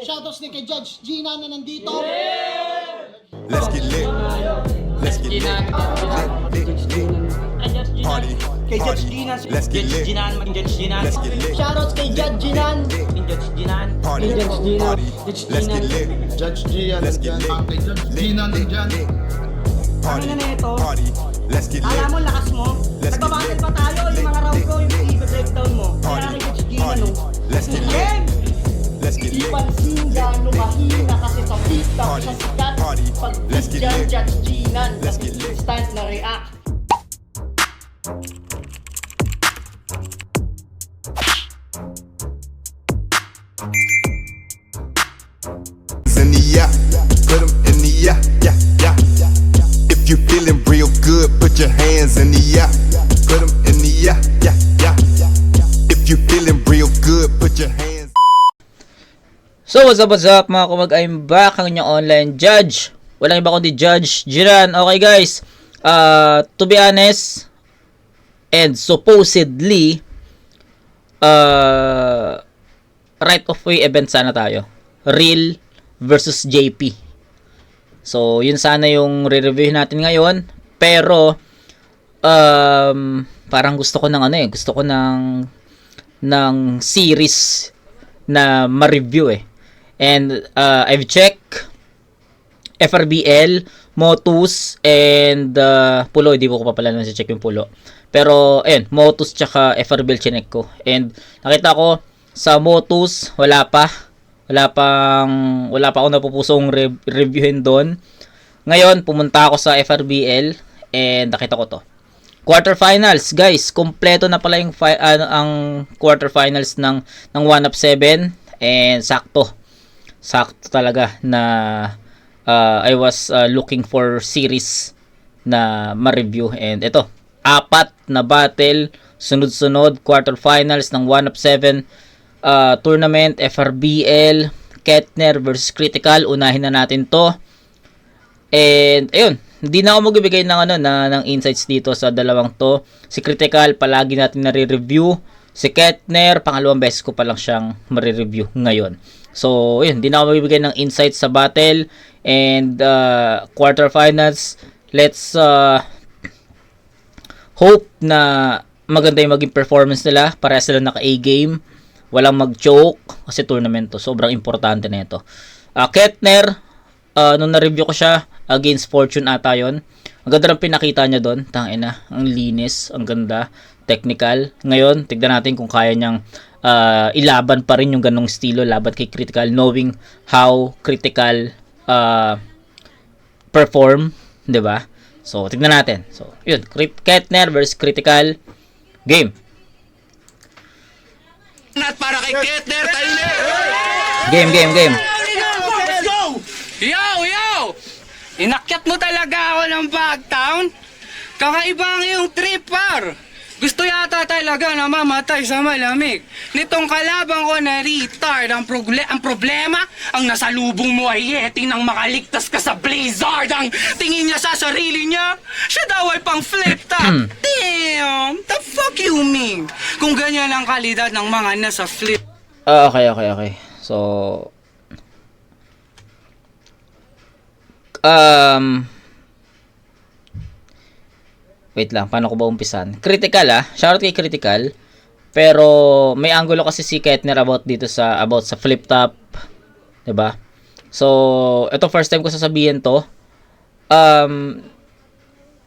Shoutouts din kay Judge Gina na nandito. Let's get lit. Let's get lit. Party. Kay Judge Gina. Let's get lit. Let's get lit. Shoutouts kay Judge Ginan. Party. Party. Let's get lit. Judge Gian. Let's get lit. Judge Gina nandyan. Party. Ano na ito? Party. Let's get lit. Alam mo, lakas mo. Let's get Nagbabattle lit. pa tayo. Yung mga round ko, yung i-breakdown mo. Kaya Party. kay Judge Gina, Party. no? Let's get lit. Game! Let's get Di lit. pansin gano'ng mahina kasi sa TikTok Party. sa sikat. Party. Pag Let's get dyan, lit. Judge Ginan. Let's get lit. Instant na react. In the yeah, put 'em in the yeah, yeah, yeah. If you feeling real good, put your hands in the yeah, put 'em in the yeah, yeah, yeah. If you feeling real good, put your hands. So what's up mga kumag, I'm back, ang inyong online judge. Walang iba kundi Judge Jiran. Okay guys, to be honest, and supposedly, right of way event sana tayo. Real versus JP. So yun sana yung re-review natin ngayon. Pero, parang gusto ko ng gusto ko ng series na ma-review eh. And I've checked FRBL, Motus, and Pulo. Hindi ko pa pala nasa-check yung Pulo. Pero, ayun, Motus tsaka FRBL chinek ko. And nakita ko, sa Motus, wala pa ako napupusong reviewin doon. Ngayon, pumunta ako sa FRBL, and nakita ko to. Quarterfinals, guys. Kompleto na pala yung ang quarterfinals ng 1-up-7. And sakto talaga na I was looking for series na ma-review, and ito, 4 na battle sunod-sunod, quarterfinals ng 1-up-7 tournament, FRBL, Kettner versus Critical. Unahin na natin to, and ayun, hindi na ako magbibigay ng ng insights dito sa dalawang to. Si Critical palagi natin nare-review, si Kettner pangalawang beses ko pa lang siyang mare-review ngayon. So, yun, hindi na ako magbibigay ng insights sa battle and quarterfinals. Let's hope na maganda yung maging performance nila para sila naka-A game. Walang mag-choke kasi tournament to. Sobrang importante na ito. Kettner, nung na-review ko siya against Fortune ata yun. Ang ganda ng pinakita niya doon. Tangina, ang linis, ang ganda, technical. Ngayon, tignan natin kung kaya niyang ilaban pa rin yung ganong estilo laban kay Critical, knowing how Critical perform, 'di ba? So, tignan natin. So, yun, Kettner versus Critical game. At para kay Kettner, Game. Let's go! Yo! Inakyat mo talaga ako ng Bagtown? Kakaiba ang iyong trip, par! Gusto yata talaga na mamatay sa malamig. Nitong kalabang ko na retard, ang problema, ang nasalubong mo ay Yeti nang makaligtas ka sa Blizzard. Ang tingin niya sa sarili niya, siya daw ay pang flip top. Damn! The fuck you mean? Kung ganyan ang kalidad ng mga nasa flip. Okay. So, wait lang, paano ko ba umpisan? Critical shoutout kay Critical. Pero may angulo kasi si Kettner about sa flip top, 'di ba? So, ito first time ko sasabihin to.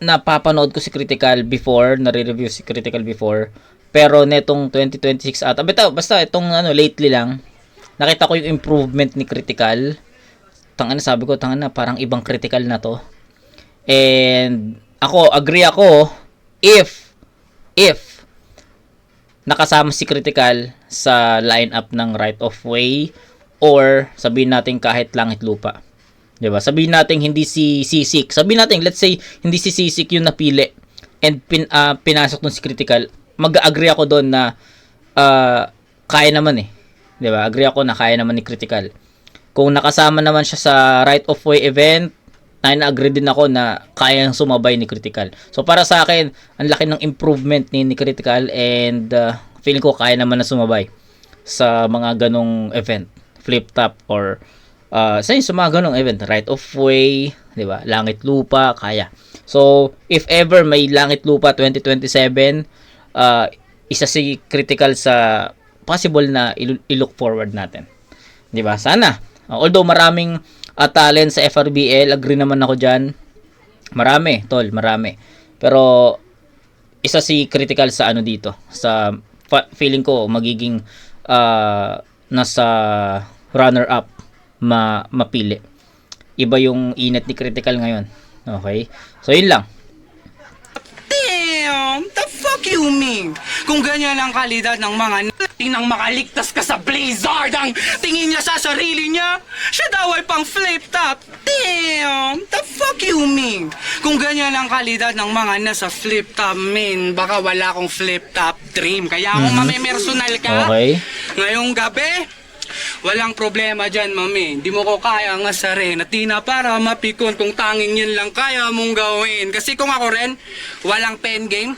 Napapanood ko si Critical before, nare-review si Critical before. Pero netong 2026 ata, basta itong lately lang, nakita ko yung improvement ni Critical. Sabi ko, parang ibang Critical na to. And agree ako if nakasama si Critical sa lineup ng Right of Way, or sabihin natin kahit Langit Lupa. 'Di ba? Sabihin natin hindi si Sisik. Sabihin natin, let's say hindi si Sisik yung napili and pinasok dun si Critical. Mag-agree ako doon na kaya naman 'Di ba? Agree ako na kaya naman ni Critical. Kung nakasama naman siya sa Right of Way event, na-agree din ako na kayang sumabay ni Critical. So, para sa akin, ang laki ng improvement ni Critical, and feeling ko kaya naman na sumabay sa mga ganong event. flip top or sa mga ganong event, right of way, 'di ba? Langit lupa, kaya. So, if ever may langit lupa 2027, isa si critical sa possible na i-look forward natin. 'Di ba? Sana. Although maraming talent sa FRBL, agree naman ako diyan. Marami, tol, marami. Pero isa si critical sa ano dito, sa feeling ko magiging nasa runner up mapili. Iba yung init ni critical ngayon. Okay? So yun lang. Damn! The fuck you mean? Kung ganyan ang kalidad ng mga nang makaligtas ka sa Blizzard, ang tingin niya sa sarili niya, siya daw ay pang flip top. Damn! The fuck you mean? Kung ganyan ang kalidad ng mga nasa flip top, man, baka wala akong flip top dream. Kaya kung mamemersonal ka, Okay. ngayong gabi, walang problema dyan, mami. Di mo ko kaya nga sa rin at di na para mapikon kung tanging yun lang kaya mong gawin. Kasi kung ako rin, walang pen game,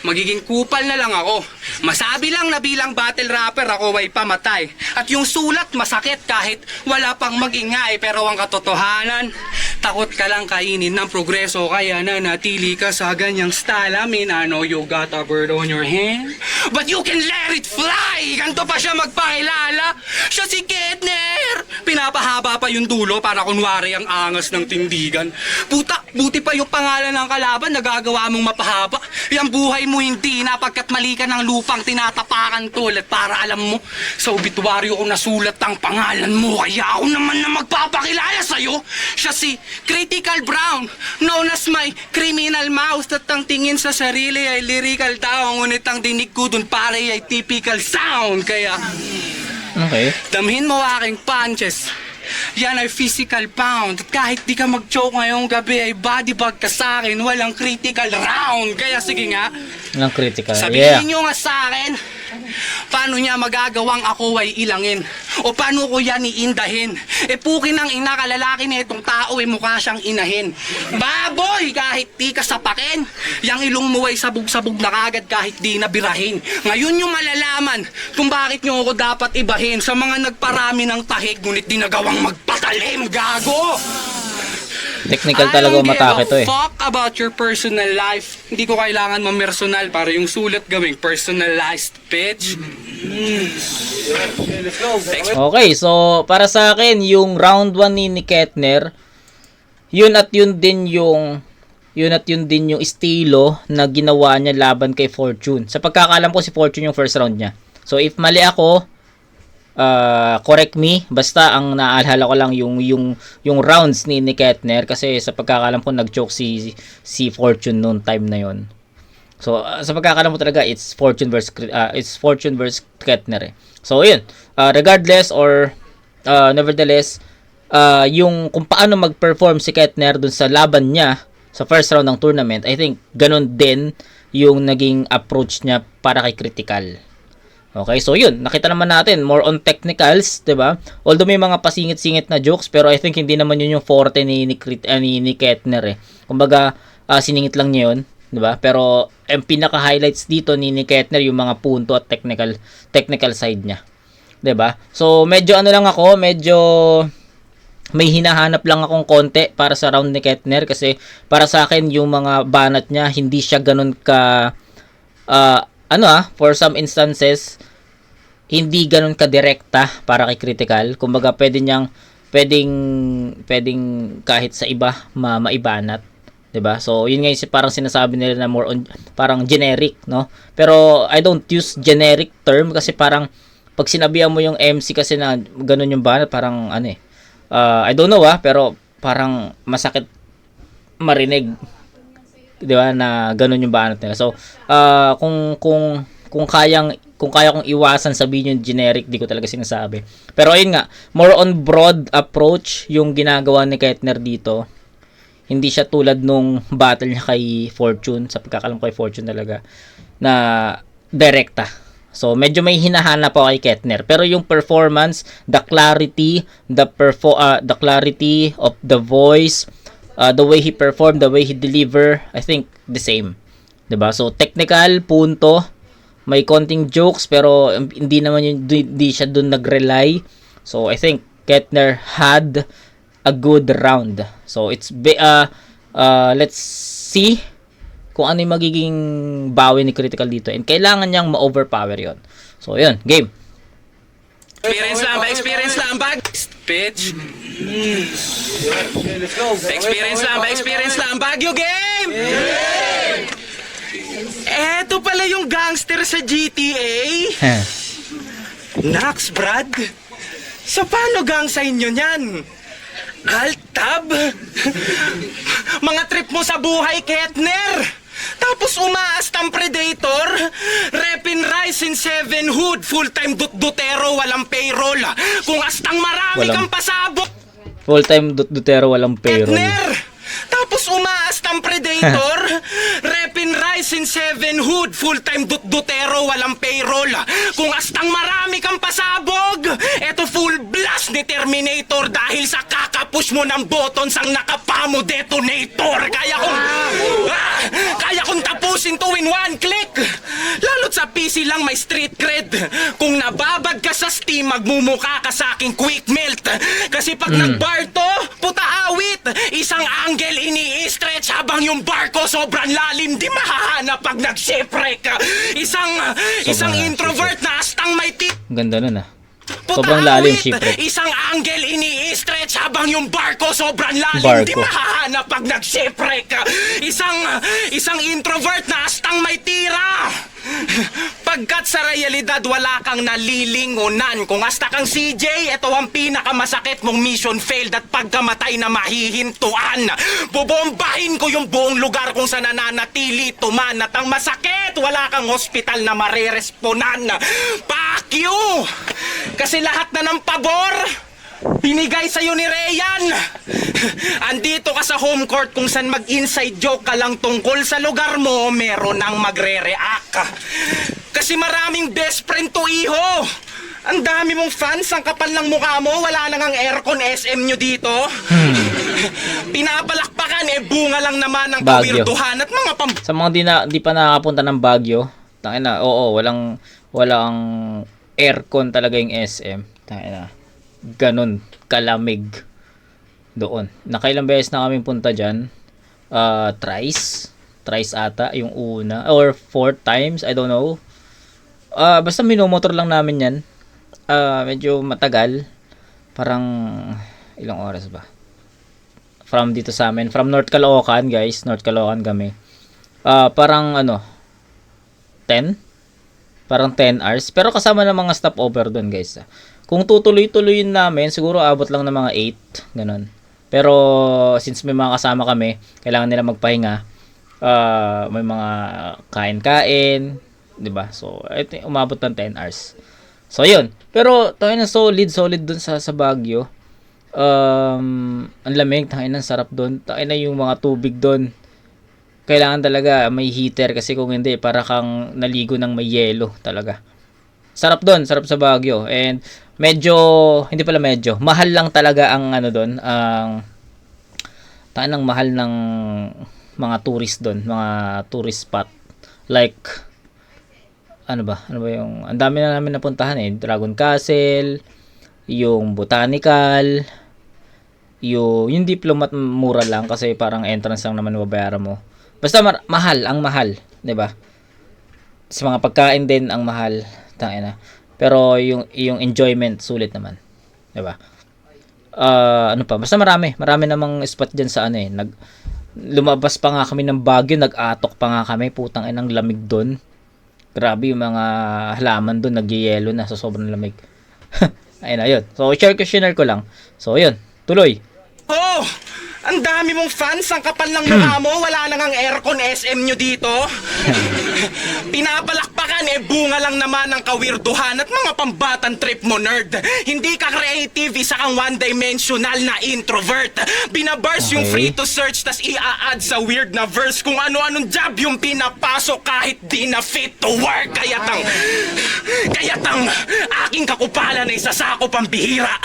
magiging kupal na lang ako. Masabi lang na bilang battle rapper ako ay pamatay. At yung sulat masakit kahit wala pang mag-ingay. Pero ang katotohanan, takot ka lang kainin ng progreso. Kaya nanatili ka sa ganyang style. I mean, I know you got a bird on your hand, but you can let it fly. Ganto pa siya magpakilala. Siya si Kettner. Pinapahaba pa yung dulo para kunwari ang angas ng tindigan. Puta, buti pa yung pangalan ng kalaban nagagawa mong mapahaba. Yung buhay mo hindi na pagkat mali ka ng lupang tinatapakan tulad para alam mo sa obituaryo ko nasulat ang pangalan mo. Kaya ako naman na magpapakilala sa'yo. Siya si Critical Brown, known as my criminal mouse. At ang tingin sa sarili ay lyrical tao, ngunit ang dinig ko dun pare ay typical sound. Kaya Okay. damhin mo aking punches. Yan ay physical pound. At kahit di ka mag-choke ngayong gabi ay body bag ka sa akin. Walang critical round. Kaya sige nga, Ng critical. sabihin nyo nga sa akin, paano niya magagawang ako ay ilangin? O paano ko yan iindahin? E pukin ng ina kalalaki na itong tao ay mukha siyang inahin. Baboy, kahit di ka sapakin, yang ilong mo ay sabog-sabog na kagad kahit di nabirahin. Ngayon yung malalaman kung bakit nyo ako dapat ibahin sa mga nagparami ng tahig ngunit di nagawang magpatalim, gago! Technical talaga matake to eh. I don't give a fuck about your personal life. Hindi ko kailangan mamersonal para yung sulat gawing personalized, bitch. Okay, so para sa akin, yung round 1 ni Kettner, yun at yun din yung estilo na ginawa niya laban kay Fortune. Sa pagkakaalam ko si Fortune yung first round niya. So if mali ako, correct me, basta ang naalala ko lang yung rounds ni Kettner kasi sa pagkakaalam ko nag-choke si Fortune noon time na yon. So sa pagkakaalam ko talaga it's Fortune versus Kettner eh. So yun, regardless or nevertheless, yung kung paano mag-perform si Kettner dun sa laban niya sa first round ng tournament, I think ganun din yung naging approach niya para kay Critical. Okay, so yun, nakita naman natin, more on technicals, 'di ba? Although may mga pasingit-singit na jokes, pero I think hindi naman yun yung forte ni Kettner eh. Kumbaga, siningit lang niya yun, 'di ba? Pero ang pinaka-highlights dito ni Kettner yung mga punto at technical side niya. 'Di ba? So medyo medyo may hinahanap lang akong konti para sa round ni Kettner kasi para sa akin yung mga banat niya hindi siya ganun ka for some instances hindi ganun ka-direkta para kay Critical. Kumbaga pwedeng kahit sa iba maibanat, 'di ba? So yun nga yung parang sinasabi nila na more on parang generic, no? Pero I don't use generic term kasi parang pag sinabihan mo yung MC kasi na ganun yung banat, parang I don't know pero parang masakit marinig, 'di ba, na ganun yung banat nila. So kung kaya kong iwasan sabihin yung generic, di ko talaga sinasabi. Pero ayun nga, more on broad approach yung ginagawa ni Kettner dito. Hindi siya tulad nung battle niya kay Fortune, sa pagkakalam ko kay Fortune talaga, na direkta. So medyo may hinahanap ako kay Kettner. Pero yung performance, the clarity of the voice, the way he performed, the way he deliver, I think the same. 'Di ba? So technical punto, may konting jokes pero hindi naman hindi siya doon nag-rely. So I think Kettner had a good round. So let's see kung ano yung magiging bawi ni Critical dito, and kailangan niyang ma-overpower yon. So yun, game. Experience lang, bag. Pitch. Experience lang, Baguio game! Eto pala yung gangster sa GTA. Nax, Brad. Sa paano gang sa inyo niyan? Alt-tab? Mga trip mo sa buhay, Kettner. Tapos umaastang Predator, Repin Rice in 7 Hood, full-time Dutero, walang payroll. Kung astang marami Walang- kang pasabog, Full-time Dutero, walang payroll. Kettner. Tapos umaastang Predator, Repin Rice in 7 Hood, full-time Dutero, walang payroll. Kung astang marami kang pasabog, eto full blast ni Terminator dahil sa kakapush mo ng buttons ang nakapamo detonator. Kaya kong tapusin to in one click. Lalo't sa PC lang may street cred. Kung nababag ka sa Steam, magmumukha ka sa aking quick melt. Kasi pag nag-bar to, puta awit, isang angle ini-stretch habang yung barko sobrang lalim, di mahahanap pag nag-shipwreck. Isang introvert na astang may tip. Ang ganda nun ah. Sobrang lalim, shipwreck. Isang angle ini-stretch habang yung barko sobrang lalim, di mahahanap pag nag-shipwreck. Isang introvert na astang may tira. Pagkat sa realidad wala kang nalilingunan. Kung asta kang CJ, ito ang pinakamasakit mong mission failed at pagkamatay na mahihintuan. Bobombahin ko yung buong lugar kung saan nananatili tuman. At ang masakit, wala kang hospital na mareresponan. Fuck you! Kasi lahat na ng pabor binigay sa'yo ni Rayan. Andito ka sa home court kung saan mag-inside joke ka lang tungkol sa lugar mo, meron nang magre-react. Kasi maraming best friend to, iho. Ang dami mong fans, ang kapal ng mukha mo, wala nang ang aircon SM nyo dito. Pinapalakpakan, bunga lang naman ng Baguio. kawirduhan at mga Sa mga di pa nakakapunta ng Baguio, tangina, oo, walang aircon talaga yung SM. Tangina. Ganon kalamig doon. Nakailang beses na kami punta dyan. Thrice ata yung una, or 4 times, I don't know. Basta minomotor lang namin yan. Medyo matagal, parang ilang oras ba from dito sa amin, from North Caloocan, guys. North Caloocan kami. Parang 10 hours, pero kasama ng mga stopover doon, guys. Kung tutuloy-tuloyin namin, siguro abot lang ng mga 8, ganun. Pero since may mga kasama kami, kailangan nila magpahinga. May mga kain-kain, 'di ba? So, umabot ng 10 hours. So, 'yun. Pero tayo na solid dun sa Baguio. Ang lamig, tayo na sarap dun. Tayo na yung mga tubig dun. Kailangan talaga may heater kasi kung hindi, para kang naligo ng may yelo talaga. Sarap dun, sarap sa Baguio. And mahal lang talaga ang doon, ang mahal ng mga tourist doon, mga tourist spot. Like, ano ba yung, ang dami na namin napuntahan Dragon Castle, yung Botanical, yung Diplomat mura lang kasi parang entrance lang naman babayaran mo. Basta mahal, 'di ba? Sa mga pagkain din ang mahal, tangina. Pero yung enjoyment sulit naman, 'di ba? Basta marami namang spot diyan sa lumabas pa nga kami ng Baguio, nag-atok pa nga kami, putang inang lamig doon. Grabe yung mga halaman doon, nagyayelo na sa sobrang lamig. Ayun. So share ko lang. So ayun, tuloy. Oh! Ang dami mong fans, ang kapal ng mukha mo, wala nang ang aircon SM nyo dito. Pinapalakpakan, bunga lang naman ng kawirduhan at mga pambatang trip mo, nerd. Hindi ka creative, isa kang one-dimensional na introvert. Binabars yung free to search, tas i-add sa weird na verse kung ano-anong job yung pinapasok kahit di na fit to work. Kaya tang aking kakupalan ay sasako pambihira.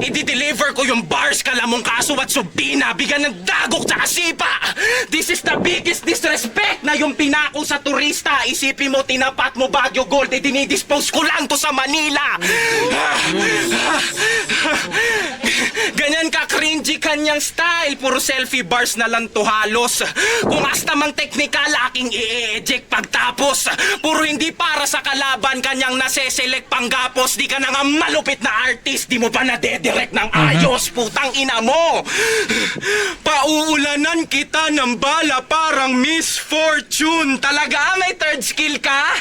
I-deliver ko ko yung bars, kalamong kaso at subina, bigan ng dagok tsaka sipa. This is the biggest disrespect na yung pinako sa turista. Isipin mo, tinapat mo Baguio Gold, eh dinidispose ko lang to sa Manila. Ganyan ka cringy kanyang style, puro selfie bars na lang to halos. Kung asta mang teknikal, aking i-eject pagtapos. Puro hindi para sa kalaban, kanyang nase-select panggapos. Di ka na nga malupit na artist, di mo pa nade-direct ng ayos, putang ina mo. Pauulanan kita ng bala parang Miss Fortune. Talaga may third skill ka?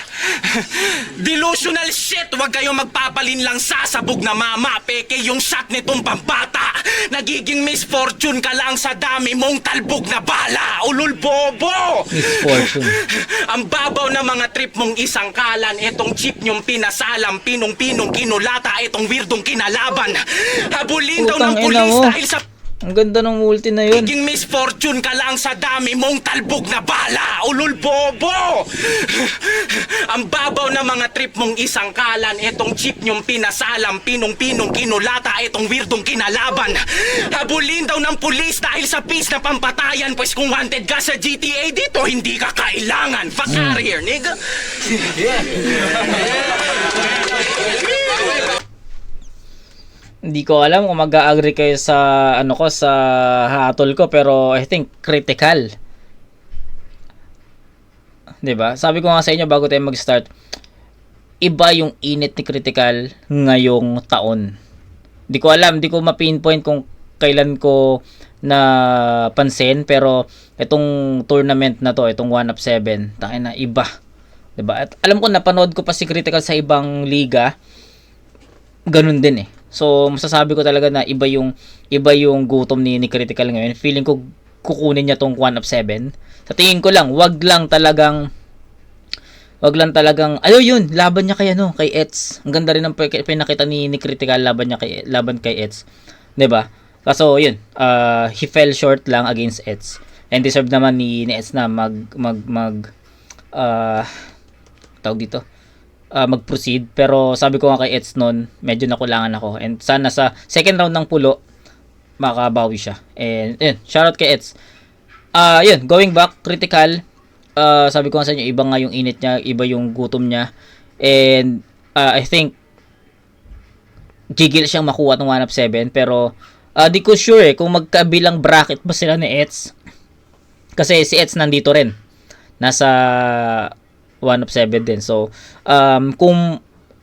Delusional shit, wag kayong magpapalin lang sasabog na mama. Peke yung shot nitong pambata. Nagiging Miss Fortune ka lang sa dami mong talbog na bala. Ulul bobo. Misfortune. Ang babaw na mga trip mong isang kalan. Etong chip nyong pinasalam, pinong-pinong kinulata, etong weirdong kinalaban. Habulin daw ng Putang ina pulis mo. dahil sa Ang ganda ng multi na yun. naging misfortune ka lang sa dami mong talbog na bala. Ulul bobo. Ang babaw na mga trip mong isang kalan. Etong chip nyong pinasalam, pinong-pinong kinulata, etong weirdong kinalaban. Habulin daw ng pulis dahil sa peace na pampatayan. Pues kung wanted ka sa GTA dito, hindi ka kailangan. Fuck outta here, nigga. Hindi ko alam kung mag-agree kayo sa ano ko sa hatol ko, pero I think critical. 'Di ba? Sabi ko nga sa inyo bago tayo mag-start, iba yung init ni critical ngayong taon. Hindi ko alam, hindi ko ma-pinpoint kung kailan ko na pansin, pero itong tournament na to, itong 1 of 7, tangina na iba. 'Di ba? At alam ko napanood ko pa si critical sa ibang liga. Ganun din eh. So, masasabi ko talaga na iba yung gutom ni Critical ngayon. Feeling ko kukunin niya tong 1 of 7. Sa tingin ko lang, wag lang talagang yun, laban niya kay kay Eds. Ang ganda rin ng pinakita ni Critical laban kay Eds. 'Di ba? Kaso yun, he fell short lang against Eds. And deserve naman ni Eds na tawag dito, mag-proceed. Pero sabi ko nga kay Eds noon, medyo nakulangan ako. And sana sa second round ng pulo, makabawi siya. And yun, shoutout kay Eds. Yun, going back, critical. Sabi ko nga sa inyo, iba nga yung init niya, iba yung gutom niya. And I think, gigil siyang makuha ng 1 of 7. Pero, di ko sure kung magkabilang bracket ba sila ni Eds. Kasi si Eds nandito rin. Nasa 1 of 7 din. So,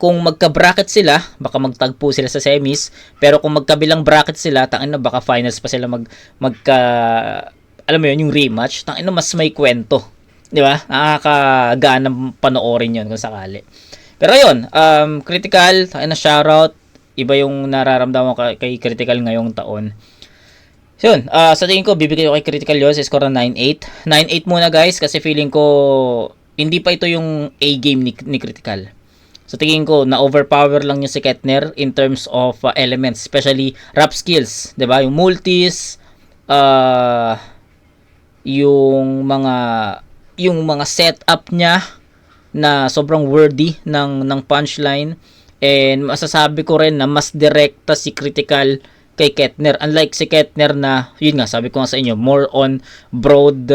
kung magka-bracket sila, baka magtagpo sila sa semis. Pero kung magkabilang bracket sila, tangin na baka finals pa sila alam mo yun, yung rematch. Tangin na mas may kwento. Di ba? Nakakagana panoorin yun kung sakali. Pero yun, critical, tangin na shoutout. Iba yung nararamdaman kay critical ngayong taon. So yun, sa tingin ko, bibigay ko kay critical yun sa score na 9-8. 9-8 muna guys, kasi feeling ko hindi pa ito yung A-game ni Critical. So tingin ko na overpower lang yung si Kettner in terms of elements, especially rap skills, 'di ba? Yung multis, yung mga setup niya na sobrang worthy ng punchline, and masasabi ko rin na mas direkta si Critical kay Kettner, unlike si Kettner na yun nga, sabi ko nga sa inyo, more on broad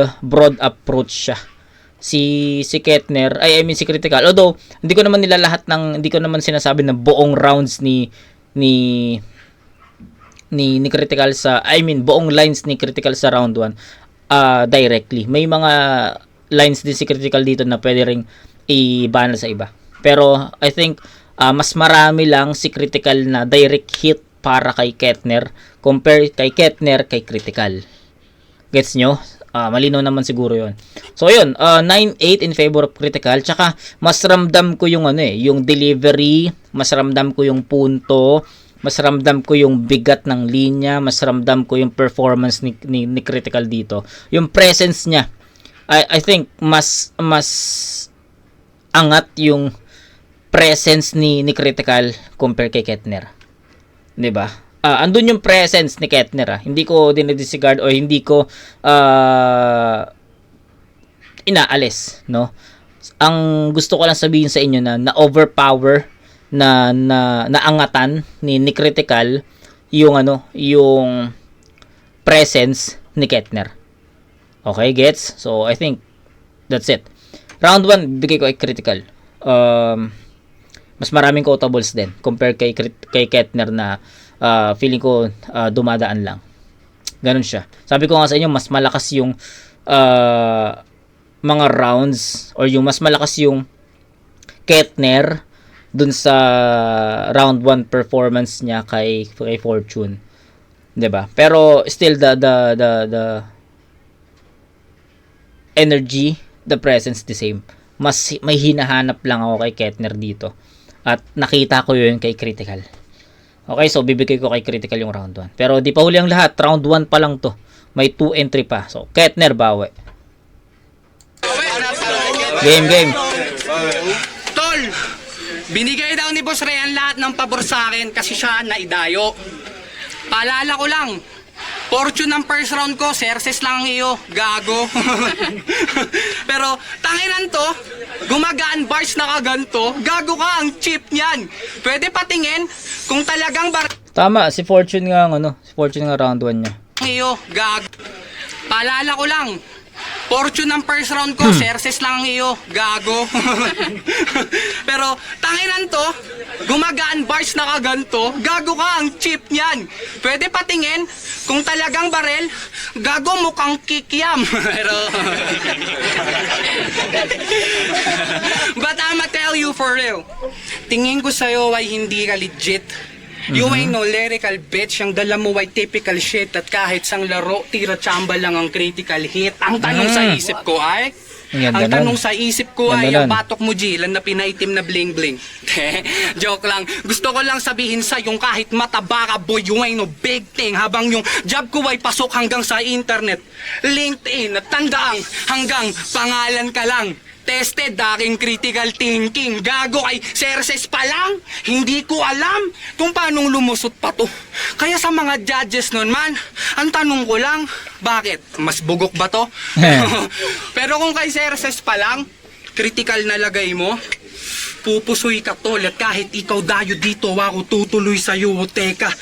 approach siya. Si Kettner, si Critical, although hindi ko naman sinasabi na buong rounds ni Critical buong lines ni Critical sa round 1 directly. May mga lines din si Critical dito na pwede ring i-banal sa iba. Pero I think mas marami lang si Critical na direct hit para kay Kettner compare kay Kettner kay Critical. Gets nyo? Malinaw naman siguro yon. So yun, 9-8 in favor of Critical. Tsaka mas ramdam ko yung yung delivery, mas ramdam ko yung punto, mas ramdam ko yung bigat ng linya, mas ramdam ko yung performance ni Critical dito. Yung presence niya, I think mas angat yung presence ni Critical compare kay Kettner. 'Di ba? Andun yung presence ni Kettner. Hindi ko dinidisregard o hindi ko inaalis, no? Ang gusto ko lang sabihin sa inyo na overpower na naangatan ni Critical yung yung presence ni Kettner. Okay, gets? So, I think that's it. Round 1, bigay ko ay critical. Mas maraming quotables din compare kay Kettner na feeling ko dumadaan lang. Ganun siya. Sabi ko nga sa inyo, mas malakas yung mga rounds or yung mas malakas yung Kettner dun sa round 1 performance niya kay Fortune. 'Di ba? Pero still the energy, the presence the same. Mas may hinahanap lang ako kay Kettner dito. At nakita ko 'yun kay Critical. Okay, so bibigay ko kay Critical yung round 1. Pero di pa huli ang lahat, round 1 pa lang 'to. May 2 entry pa. So Kettner bawi. Game. Tol, binigay daw ni Boss Ryan lahat ng pabor sa akin kasi siya naidayo. Paalala ko lang, Fortune ng first round ko, Cerces lang iyo, gago. Pero tanginan to, gumagaan bars na kaganto, gago ka ang chip niyan. Pwede patingin kung talagang Tama, si Fortune nga round 1 niya. iyo, gago. Paalala ko lang, Fortune ng first round ko, Cerces lang iyo, gago. Pero tanginan to, gumagaan bars na kaganto, gago ka ang chip niyan. Pwede patingin kung talagang barel, gago mukhang kikiam. Pero but I'ma tell you for real, tingin ko sa'yo ay hindi ka legit. You ain't no lyrical bitch. Yung dala mo ay typical shit. At kahit sang laro, tira chamba lang ang critical hit. Ang tanong sa isip ko ay Ganda ang tanong sa isip ko Ganda ay nun. ang batok mo Jilan na pinaitim na bling bling. Joke lang. Gusto ko lang sabihin sa yung kahit mataba ka boy, you ain't no big thing. Habang yung job ko ay pasok hanggang sa internet, LinkedIn at tandaang hanggang pangalan ka lang. Tested aking critical thinking. Gago kay Cerces pa lang. Hindi ko alam kung paanong lumusot pa to. Kaya sa mga judges nun man, ang tanong ko lang, bakit? Mas bugok ba to? Pero kung kay Cerces pa lang, critical na lagay mo, pupusoy ka tol. At kahit ikaw dayo dito, ako tutuloy sa'yo. Teka,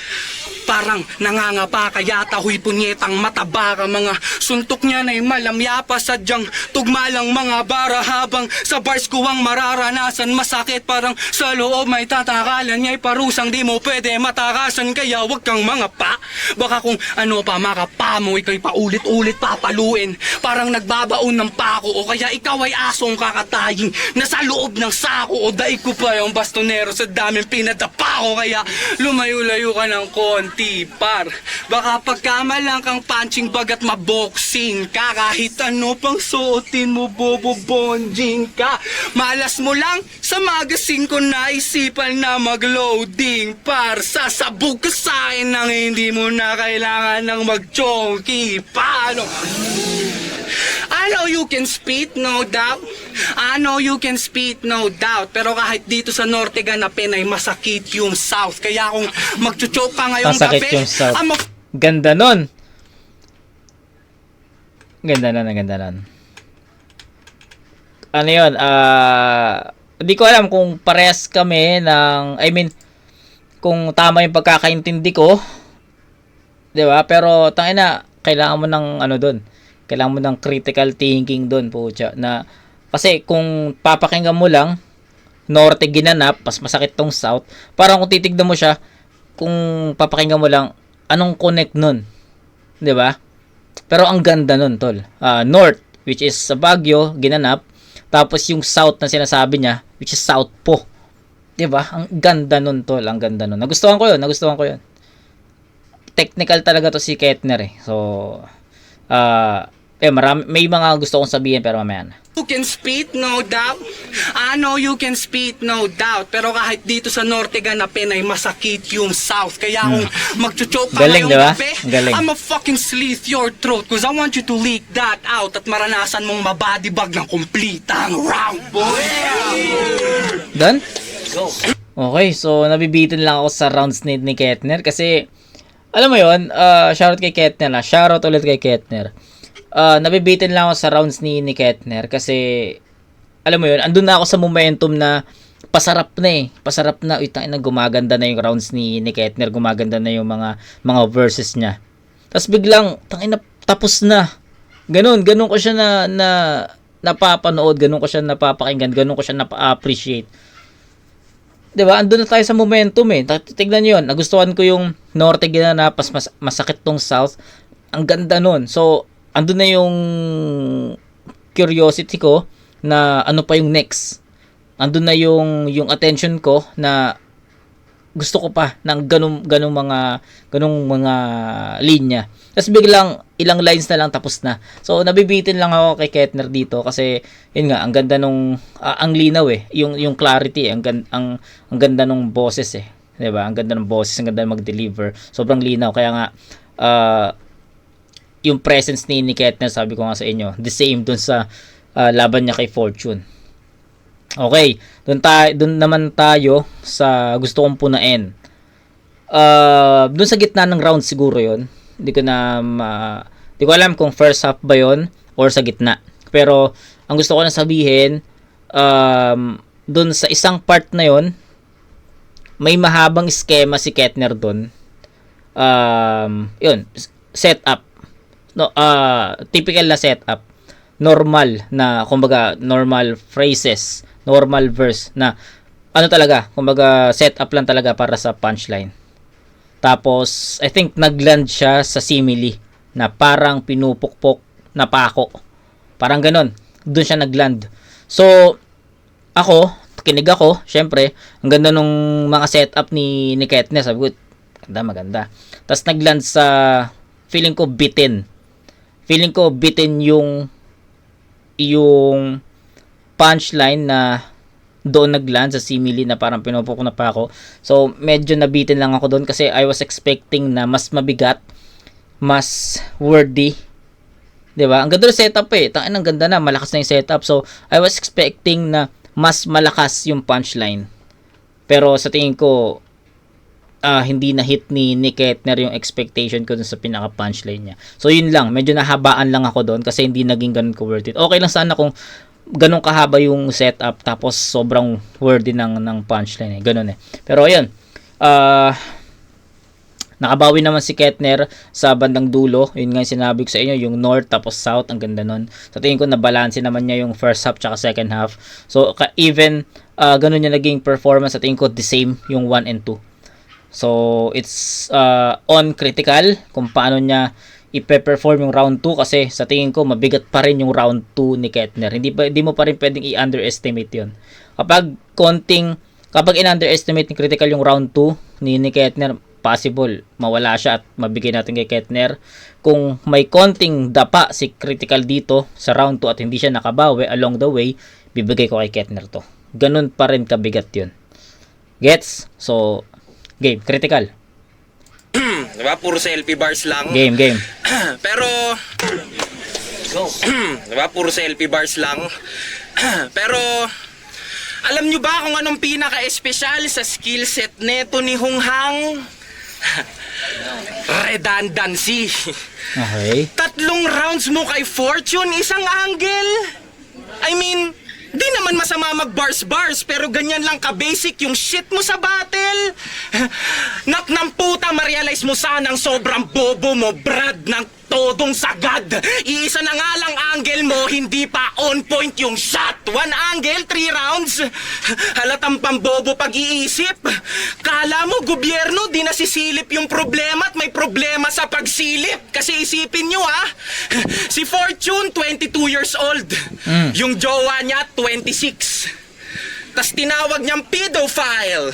parang nangangapa kaya tahoy punyetang mataba ka. Mga suntok niya na'y malamya pa sadyang tugma lang mga bara. Habang sa bars ko ang mararanasan masakit, parang sa loob may tatakalan niya'y parusang di mo pwede matakasan. Kaya wag kang mga pa, baka kung ano pa makapa mo ikaw'y paulit-ulit papaluin. Parang nagbabaon ng pako o kaya ikaw ay asong kakatayin na sa loob ng sako. O daig ko pa yung bastonero sa daming pinadapa ko. Kaya lumayo-layo ka ng konti par, baka pagkamalang kang punching bag at maboxing ka. Kahit ano pang suotin mo, bobo bonjing ka. Malas mo lang sa magazine ko naisipan na mag-loading par. Sasabog ka sa'kin nang hindi mo na kailangan ng mag-chonky. Paano? I know you can spit, no doubt. I know you can spit, no doubt. Pero kahit dito sa Norte ganapin ay masakit yung South. Kaya kung magchuchok ka ngayong Masakit gabi, yung South. I'm a Ganda nun. Ganda nun. Ano yun? Hindi ko alam kung parehas kami ng, I mean, kung tama yung pagkakaintindi ko. Diba? Pero tangina, kailangan mo ng ano dun. Kailangan mo ng critical thinking dun, pucha. Na, kasi kung papakinggan mo lang, Norte ginanap, pas masakit tong South. Parang kung titignan mo siya, kung papakinggan mo lang, anong connect nun? 'Di ba? Pero ang ganda nun, tol. North, which is sa Baguio, ginanap. Tapos yung South na sinasabi niya, which is South po. 'Di ba? Ang ganda nun, tol. Ang ganda nun. Nagustuhan ko 'yun. Technical talaga to si Kettner eh. So, may mga gusto kong sabihin pero mamaya na. You can spit, no doubt. I know you can spit, no doubt. Pero kahit dito sa Norte ganapin ay masakit yung South. Kaya kung magchuchok ka Galing, ngayong diba? gabi, Galing. I'ma fucking slit your throat. Cause I want you to leak that out. At maranasan mong mabadibag ng kumplitang round, boy. Done? Okay, so nabibitin lang ako sa rounds ni Kettner kasi alam mo yon, shoutout kay Kettner na. Shoutout ulit kay Kettner. Nabibitin lang ako sa rounds ni Kettner kasi alam mo yon, andun na ako sa momentum na pasarap na eh. Pasarap na. Uy, tangina, gumaganda na yung rounds ni Kettner. Gumaganda na yung mga verses niya. Tapos biglang, tangina, tapos na. Ganun ko siya na napapanood, ganun ko siya napapakinggan, ganun ko siya napa-appreciate. 'Di ba? Andun na tayo sa momentum eh. Tignan niyo 'yon. Nagustuhan ko yung Norte ginanap, masakit tong South. Ang ganda nun. So, andun na yung curiosity ko na ano pa yung next. Andun na yung attention ko na gusto ko pa ng ganung mga linya. Tapos biglang ilang lines na lang tapos na. So nabibitin lang ako kay Kettner dito kasi yun nga ang ganda nung ang linaw eh, yung clarity, ang ganda nung boses eh. 'Di ba? Ang ganda ng boses, ang ganda mag-deliver. Sobrang linaw kaya nga yung presence ni Kettner, sabi ko nga sa inyo, the same dun sa laban niya kay Fortune. Okay, doon naman tayo sa gusto kong punain. Doon sa gitna ng round siguro 'yon. Hindi ko alam kung first half ba 'yon or sa gitna. Pero ang gusto ko na sabihin, doon sa isang part na 'yon, may mahabang skema si Kettner doon. 'Yun, setup. No, typical na setup. Normal na, kumbaga, normal phrases, normal verse na ano talaga, kumbaga setup lang talaga para sa punchline. Tapos I think nagland siya sa simile na parang pinupukpok na pako. Parang ganun. Doon siya nagland. So ako, kinig ako, syempre, ang ganda nung mga setup ni Kettner, sabi ko, maganda. Tapos nagland sa feeling ko bitin. Feeling ko bitin yung punchline na doon nagland sa simile na parang pinupok na pa ako. So, medyo nabitin lang ako doon kasi I was expecting na mas mabigat, mas worthy. 'Di ba? Ang ganda ng setup eh. Tangin, ang ganda na, malakas na yung setup. So, I was expecting na mas malakas yung punchline. Pero sa tingin ko, hindi na hit ni Kettner yung expectation ko dun sa pinaka punchline niya. So yun lang, medyo nahabaan lang ako doon kasi hindi naging ganun ko worth it. Okay lang sana kung ganun kahaba yung setup tapos sobrang worthy ng punchline eh. Ganun eh. Pero ayun, nakabawi naman si Kettner sa bandang dulo. Yun nga yung sinabi ko sa inyo, yung north tapos south, ang ganda nun. Sa tingin ko nabalanse naman niya yung first half tsaka second half. So even ganun yung naging performance, sa tingin ko the same yung 1 and 2. So, it's on critical kung paano niya ipe-perform yung round 2 kasi sa tingin ko mabigat pa rin yung round 2 ni Kettner. Hindi mo pa rin pwedeng i-underestimate yun. Kapag in-underestimate ni critical yung round 2 ni Kettner, possible mawala siya at mabigay natin kay Kettner. Kung may konting dapa si critical dito sa round 2 at hindi siya nakabawi along the way, bibigay ko kay Kettner to. Ganun pa rin kabigat yun. Gets? So, game, critical. Diba? Puro selfie bars lang. Game. Pero, diba? Puro selfie bars lang. Pero, alam nyo ba kung anong pinaka-espesyal sa skill set neto ni Hung Hang? Redundancy. Okay. 3 rounds mo kay Fortune, isang angle. I mean, di naman masama mag-bars-bars, pero ganyan lang ka-basic yung shit mo sa battle. Nak ng puta, ma-realize mo sanang sobrang bobo mo, Brad, ng todong sagad. Iisa na nga lang angle mo, hindi pa on point yung shot. 1 angle, 3 rounds. Halatang pambobo pag-iisip. Kala mo, gobyerno, di nasisilip yung problema at may problema sa pagsilip. Kasi isipin nyo si Fortune, 22 years old. Yung jowa niya, 26. Tas tinawag niyang pedophile.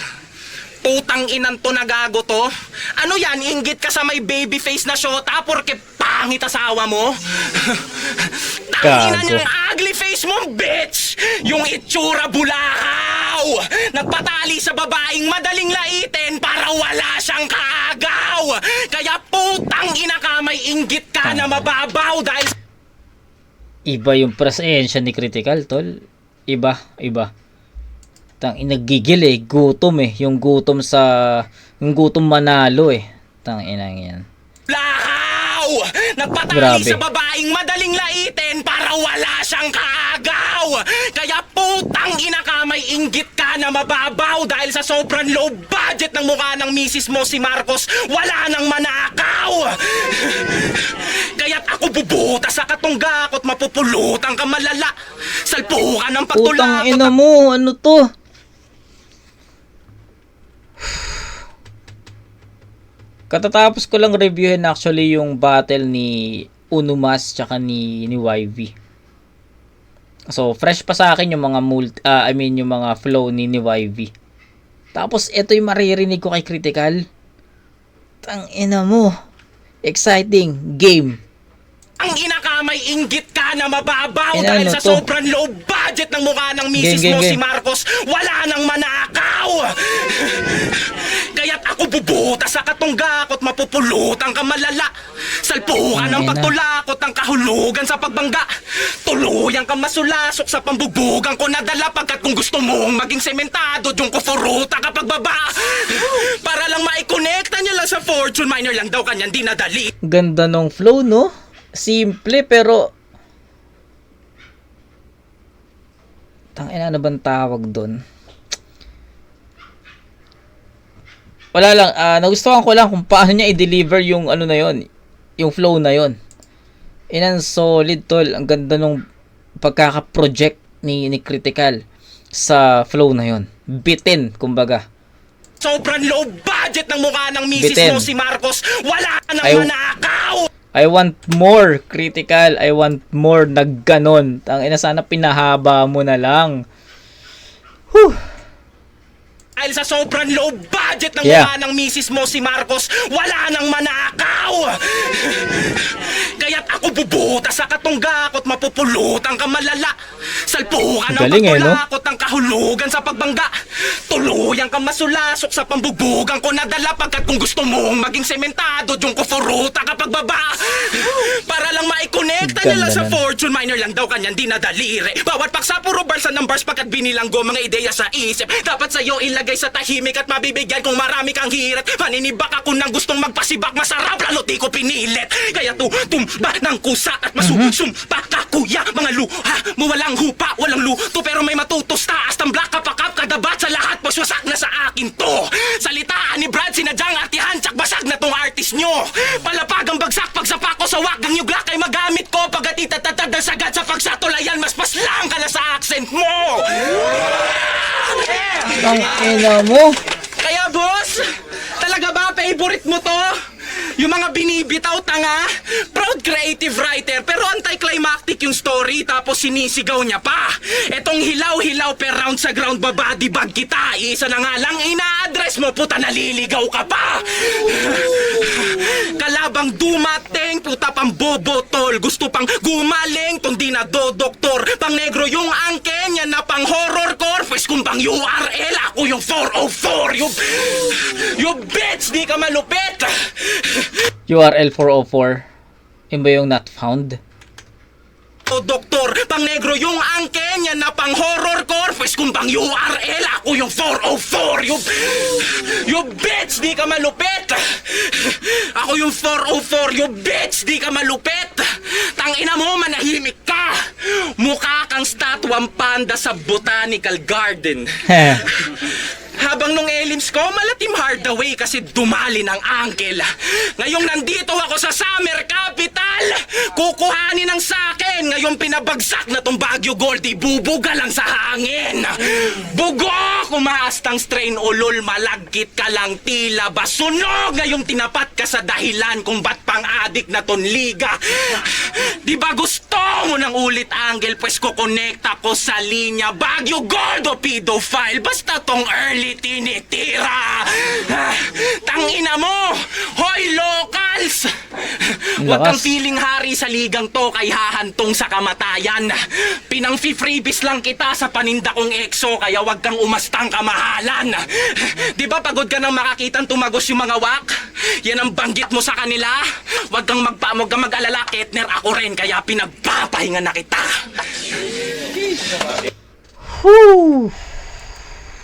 Putang inan to, nagago to. Ano yan, inggit ka sa may baby face na syota porke pangit asawa mo? Tangina niyang ugly face mo, bitch! Yung itsura bulahaw! Nagpatali sa babaeng madaling laitin para wala siyang kaagaw! Kaya putang ina ka, may inggit ka na mababaw dahil... Iba yung presensya ni Critical, tol. Iba. Nagigil eh, gutom eh. Yung gutom manalo eh. Tangina yan. Lahaw! Nagpatali Grabe. sa babaeng madaling laitin para wala siyang kaagaw. Kaya putang ina ka, may inggit ka na mababaw. Dahil sa sobrang low budget ng mukha ng misis mo si Marcos, wala nang manakaw. Kaya't ako bubuta sa katunggakot, mapupulutan ka malala. Salpukan ng Putang pagtulakot. ina mo, ano to? Katatapos ko lang reviewin actually yung battle ni Unumas tsaka ni YV. So, fresh pa sa akin yung mga yung mga flow ni YV. Tapos, ito yung maririnig ko kay Critical. Tang ina mo. Exciting game. Ang ina ka, may inggit ka na mababaw. Ano Dahil sa to? sobrang low budget ng mukha ng misis Game, mo game, si game. Marcos, wala nang manakaw. Kaya't ako bubuta sa katunggakot, mapupulutan ka malala. Salpukan ng Ina. pagtulakot, ang kahulugan sa pagbangga. Tuluyan ka masulasok sa pambubugan ko nadala. Pagkat kung gusto mong maging sementado, yung kufuruta kapag baba. Para lang maikonekta niya lang sa fortune, minor lang daw kanyang dinadali. Ganda ng flow, no? Simple, pero tangina, ano bang tawag doon? Wala lang, nagustuhan ko lang kung paano niya i-deliver yung ano na yon, yung flow na yon. Inan solid tol, ang ganda nung pagkaka-project ni Critical sa flow na yon. Bitin, kumbaga. Sobrang low budget ng mukha ng misis Bitin. mo si Marcos, wala nang Ay- manakaw. I want more, Critical. I want more na ganon. Tangina, sana pinahaba mo na lang. Whew. Dahil sa sobrang low budget ng Yeah. mukha ng misis mo si Marcos, wala nang manakaw. Kaya't ako bubuta sa katunggakot, mapupulutan ka malala. Salpukan ng Galing, no? pagtulakot, ang kahulugan sa pagbangga. Tuluyan ka masulasok sa pambubugan ko nadala. Pagkat kung gusto mong maging sementado, yung kufuruta kapag baba. Para lang maikonekta niya lang Ganda sa nun. fortune, minor lang daw kanyang dinadaliri. Bawat paksa puro barsa ng bars pagkat binilanggo mga ideya sa isip. Dapat sa'yo ilagay sa tahimik at mabibigyan kung marami kang hirit. Maninibak ako nang gustong magpasibak, masarap lalo di ko pinilit. Kaya tumba ng kusa at masusumpa ka kuya. Mga luha mo walang hupa, walang luto pero may matutos taas. Tambla kapakap kadabat sa lahat po wasak na sa akin to. Salitaan ni Brad sinadyang artihan tsak basag na tong artist nyo. Palapag ang bagsak pagsapa ko sa wagang yung glock ay magamit ko. Pagkat itatatad ng sagad sa pagsatulayan mas paslang ka na sa accent mo. Tangina mo. Kaya boss, talaga ba favorite mo to? Yung mga binibitaw tanga? Proud creative writer pero anticlimactic yung story tapos sinisigaw niya pa. Etong hilaw-hilaw per round sa ground babadi bag kita. Isa na nga lang ina-address mo puta naliligaw ka pa. Kalabang dumating puta pang bobotol. Gusto pang gumaling tong di na do doktor. Pang negro yung angken yan na pang horror core. Pues kung pang URL ako yung 404. You bitch di ka malupit. URL 404. Yun ba yung not found? O doktor, pang negro yung angken yan na pang horror core. Pues kung pang URL ako yung 404. You bitch di ka malupit. Ako yung 404. You bitch di ka malupit. Tangina mo manahimik ka. Mukha kang statwang panda sa botanical garden. Habang nung elims ko, malatim hard away kasi dumali ng uncle. Ngayong nandito ako sa Summer Capital, kukuhanin ng sakin. Ngayong pinabagsak na tong Baguio Gold, ibubuga lang sa hangin. Bugo, kumaastang strain ulol, malagkit ka lang tila basunog. Ngayong tinapat ka sa dahilan kung ba't pang-adik na ton liga. Di ba gusto mo ng ulit angle, pues kukonekta ko sa linya. Baguio Gold o pedophile, basta tong early tinitira. Tangina mo, hoy locals. Huwag kang Lakas. feeling hari sa ligang to kay hahantong sa kamatayan. Pinang-freebies lang kita sa paninda kong EXO kaya wag kang umastang kamahalan. Di ba pagod ka nang makakitang tumagos yung mga wak? Yan ang banggit mo sa kanila. Wag kang mag-alala, Ketner, ako rin kaya pinagpapahinga na kita. Whew.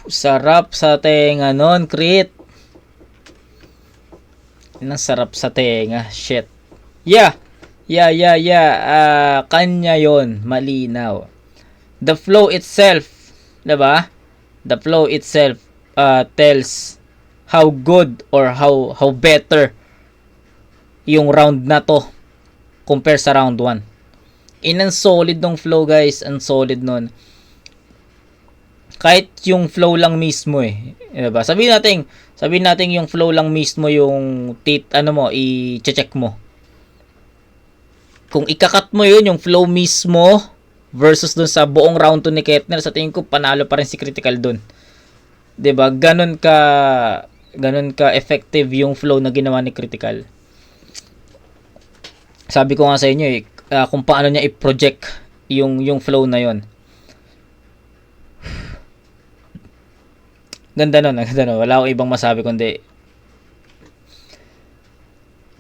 Sarap sa tenga nun, Crit. Yun ang sarap sa tenga. Shit. Yeah. Kanya yon, malinaw. The flow itself, diba? The flow itself tells how good or how better yung round na to compare sa round 1. Ang solid ng flow, guys. Ang solid nun. Kahit yung flow lang mismo diba? Sabihin natin yung flow lang mismo yung i-check mo. Kung ikakat mo yun, yung flow mismo versus dun sa buong round 2 ni Ketner, sa tingin ko panalo pa rin si Critical dun. 'Di ba? Ganun ka effective yung flow na ginawa ni Critical. Sabi ko nga sa inyo kung paano niya i-project yung flow na yon. Ganda nun. Wala akong ibang masabi kundi.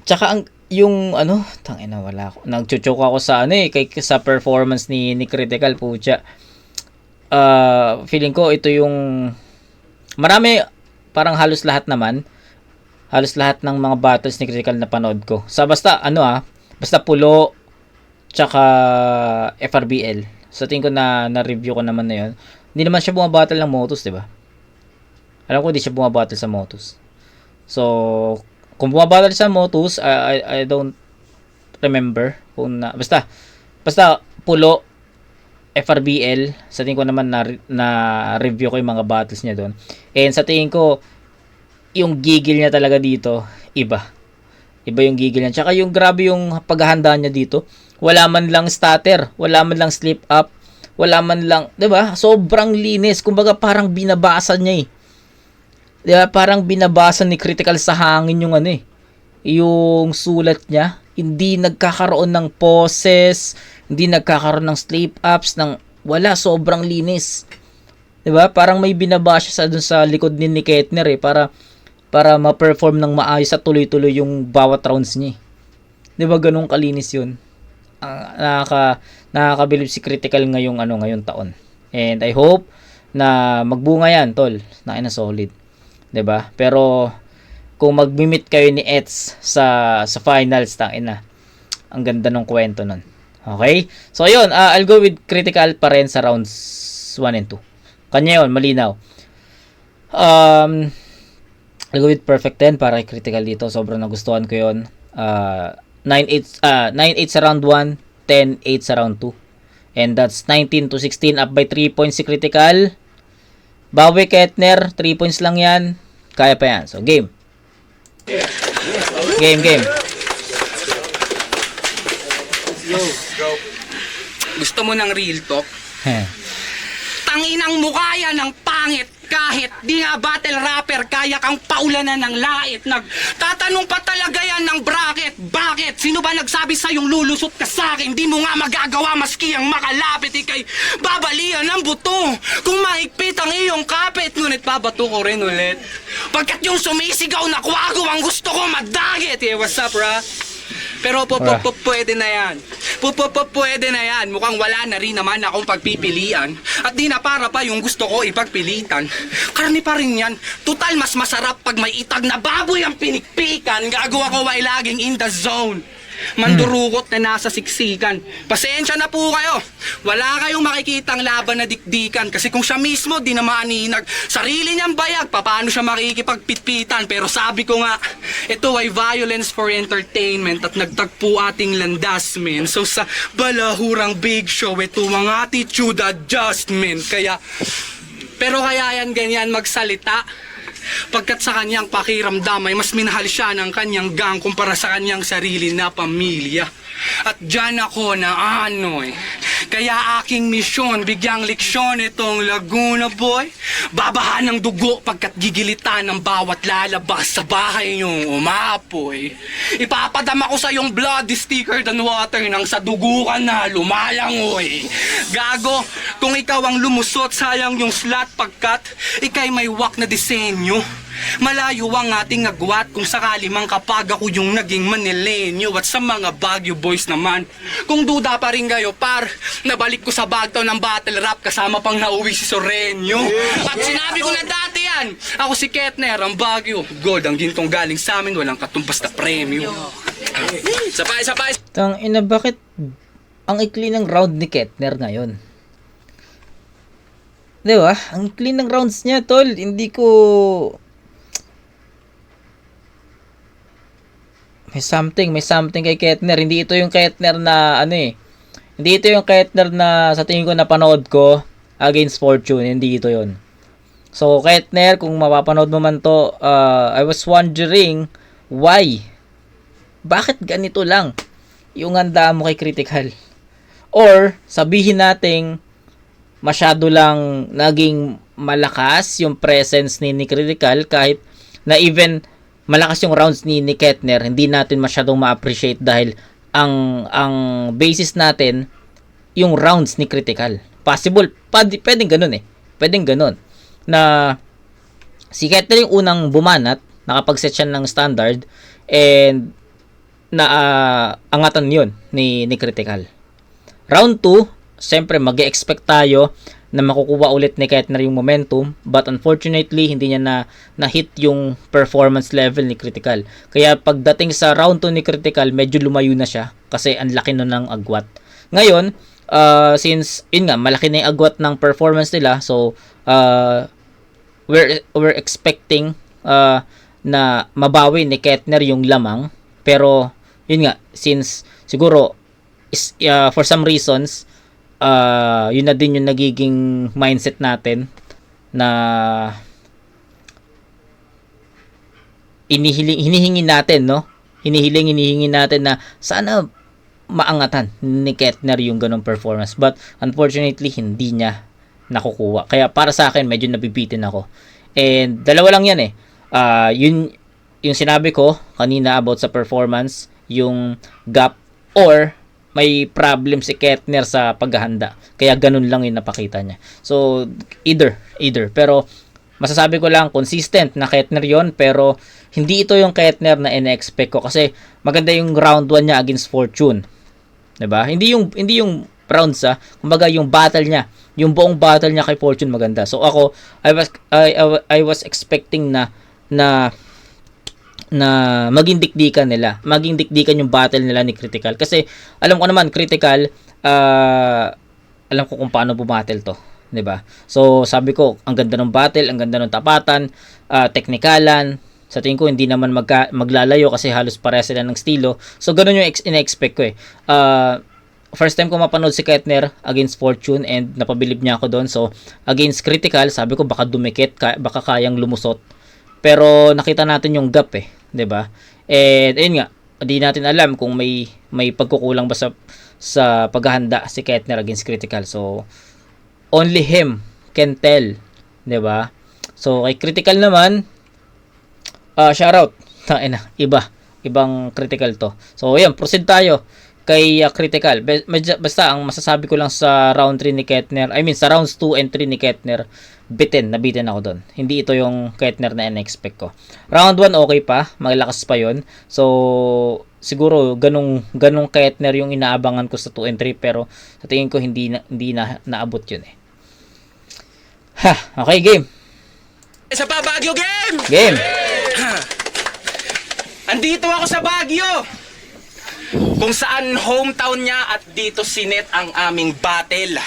Tsaka wala ako. Nagchuchok ako sa sa performance ni Critical, pucha. Feeling ko ito yung marami, parang halos lahat ng mga battles ni Critical na panood ko. Basta Pulo tsaka FRBL. Sa tingin ko na-review ko naman na yun. Hindi naman siya bumabattle ng Motus, di ba? Alam ko hindi siya bumabattle sa Motus. So, kung bumabattle sa Motus, I don't remember kung basta Pulo, FRBL, sa tingin ko naman na review ko yung mga battles niya doon. And sa tingin ko, yung gigil niya talaga dito, iba yung gigil niya. Tsaka yung grabe yung paghahanda niya dito. Wala man lang stutter, wala man lang slip up, wala man lang, 'di ba? Sobrang linis. Kumbaga parang binabasa niya 'Di ba? Parang binabasa ni Critical sa hangin yung yung sulat niya. Hindi nagkakaroon ng poses, hindi nagkakaroon ng slip ups, wala, sobrang linis. 'Di ba? Parang may binabasa sa dun sa likod ni Ketner para ma-perform ng maayos at tuloy-tuloy yung bawat rounds niya. 'Di ba ganun kalinis 'yun? Nakakabilib si Critical ngayong taon. And I hope na magbunga yan, tol. Na solid. 'Di ba? Pero kung mag-meet kayo ni Eds sa finals, ang ganda ng kwento nun. Okay? So ayun, I'll go with Critical pa rin sa rounds 1 and 2. Kanya yun, malinaw. I'll go with perfect 10 para kay Critical dito. Sobrang nagustuhan ko yun. 9-8 sa round 1, 10-8 sa round 2. And that's 19-16, up by 3 points si Critical. Bawi Ketner, 3 points lang yan. Kaya pa yan. So, game. Game. Gusto mo ng real talk? Tanginang mukha yan ng pangit kahit di nga battle rapper kaya kang paulanan ng lait. Nagtatanong pa talaga yan ng bracket. Bakit? Sino ba nagsabi sa'yong lulusot ka sa'kin? Di mo nga magagawa maski ang makalapit. Ikay babalian ng buto. Kung mahigpit ang iyong kapit, ngunit babato ko rin ulit. Pagkat yung sumisigaw na kwago ang gusto ko madagit. Hey, what's up, bra? Pero pwede na yan. Pwede na yan. Mukhang wala na rin naman akong pagpipilian. At di na para pa yung gusto ko ipagpilitan. Karni pa rin yan. Total mas masarap pag may itag na baboy ang pinikpikan. Gagawa ko ay laging in the zone. Mandurukot na nasa siksikan. Pasensya na po kayo. Wala kayong makikitang laban na dikdikan. Kasi kung siya mismo di na maaninag sarili niyang bayag, paano siya makikipagpitpitan? Pero sabi ko nga, ito ay violence for entertainment at nagtagpo ating landas, men. So sa balahurang big show, ito ang attitude adjustment. Pero kaya yan ganyan magsalita. Pagkat sa kanyang pakiramdam ay mas minahal siya ng kanyang gang kumpara sa kanyang sarili na pamilya. At dyan ako na Kaya aking misyon, bigyang leksyon itong Laguna boy. Babahan ng dugo pagkat gigilitan ng bawat lalabas sa bahay niyong umapoy. Ipapadama ko sa iyong blood is thicker than water nang sa dugo ka na lumalangoy. Gago, kung ikaw ang lumusot, sayang yung slot pagkat ikay may wak na disenyo. Malayo ang ating agwat kung sakali mang kapag ako yung naging Manilenyo. At sa mga Baguio boys naman, kung duda pa rin kayo par, nabalik ko sa bagtaw ng battle rap kasama pang nauwi si Sorenyo. At sinabi ko na dati yan, ako si Ketner, ang Baguio Gold, ang gintong galing sa amin, walang katumbas na premyo. Sabay. Tang ina, bakit ang ikli ng round ni Ketner ngayon? Di ba? Ang ikli ng rounds niya, tol. Hindi ko... May something kay Ketner. Hindi ito yung Ketner na ano eh. Hindi ito yung Ketner na sa tingin ko napanood ko against Fortune. Hindi ito yon. So, Ketner, kung mapapanood mo man to, I was wondering why? Bakit ganito lang yung handa mo kay Critical? Or, sabihin nating masyado lang naging malakas yung presence ni Critical kahit na even malakas yung rounds ni Ketner, hindi natin masyadong ma-appreciate dahil ang basis natin yung rounds ni Critical. Possible, pwedeng ganun eh. Pwedeng ganun. Na si Ketner yung unang bumanat, nakapag-set siya ng standard, and angatan yun ni Critical. Round 2, siyempre mag-expect tayo na makukuha ulit ni Ketner yung momentum, but unfortunately hindi niya na-hit yung performance level ni Critical. Kaya pagdating sa round 2 ni Critical, medyo lumayo na siya kasi ang laki nun ng agwat. Ngayon, since yun nga, malaki na yung agwat ng performance nila, so we're expecting na mabawi ni Ketner yung lamang, pero yun nga, since siguro for some reasons yun na din yung nagiging mindset natin na hinihingi natin, no? Hinihingi natin na sana maangatan ni Ketner yung ganong performance, but unfortunately hindi niya nakukuha. Kaya para sa akin medyo nabibitin ako. And dalawa lang yan eh. Yun yung sinabi ko kanina about sa performance, yung gap, or may problem si Ketner sa paghahanda. Kaya ganun lang yung napakita niya. So, either. Pero, masasabi ko lang, consistent na Ketner yon, pero hindi ito yung Ketner na ina-expect ko. Kasi, maganda yung round 1 niya against Fortune. Diba? Hindi yung rounds, kumbaga yung battle niya. Yung buong battle niya kay Fortune maganda. So, ako, I was expecting na maging dikdikan yung battle nila ni Critical, kasi alam ko naman Critical, alam ko kung paano bumattle to, 'di ba? So sabi ko, ang ganda ng battle, ang ganda ng tapatan, teknikalan, sa tingin ko hindi naman maglalayo kasi halos pareha sila ng estilo. So ganun yung ina-expect ko eh. First time ko mapanood si Ketner against Fortune and napabilib niya ako doon. So against Critical, sabi ko baka dumikit, baka kayang lumusot. Pero nakita natin yung gap eh, 'di ba? And ayun nga, hindi natin alam kung may pagkukulang ba sa paghahanda si Ketner against Critical. So only him can tell, 'di ba? So kay Critical naman, shout out. Tangina, ibang Critical to. So ayun, proceed tayo kay Critical. Basta ang masasabi ko lang sa round 3 ni Ketner, sa rounds 2 and 3 ni Ketner, nabitin ako doon. Hindi ito yung Ketner na in-expect ko. Round 1 okay pa, malakas pa yon. So siguro ganung Ketner yung inaabangan ko sa 2 and 3, pero sa tingin ko hindi na naabot yun eh. Okay, game. Sa Baguio game! Game. Andito ako sa Baguio! Kung saan hometown niya, at dito sinet ang aming battle.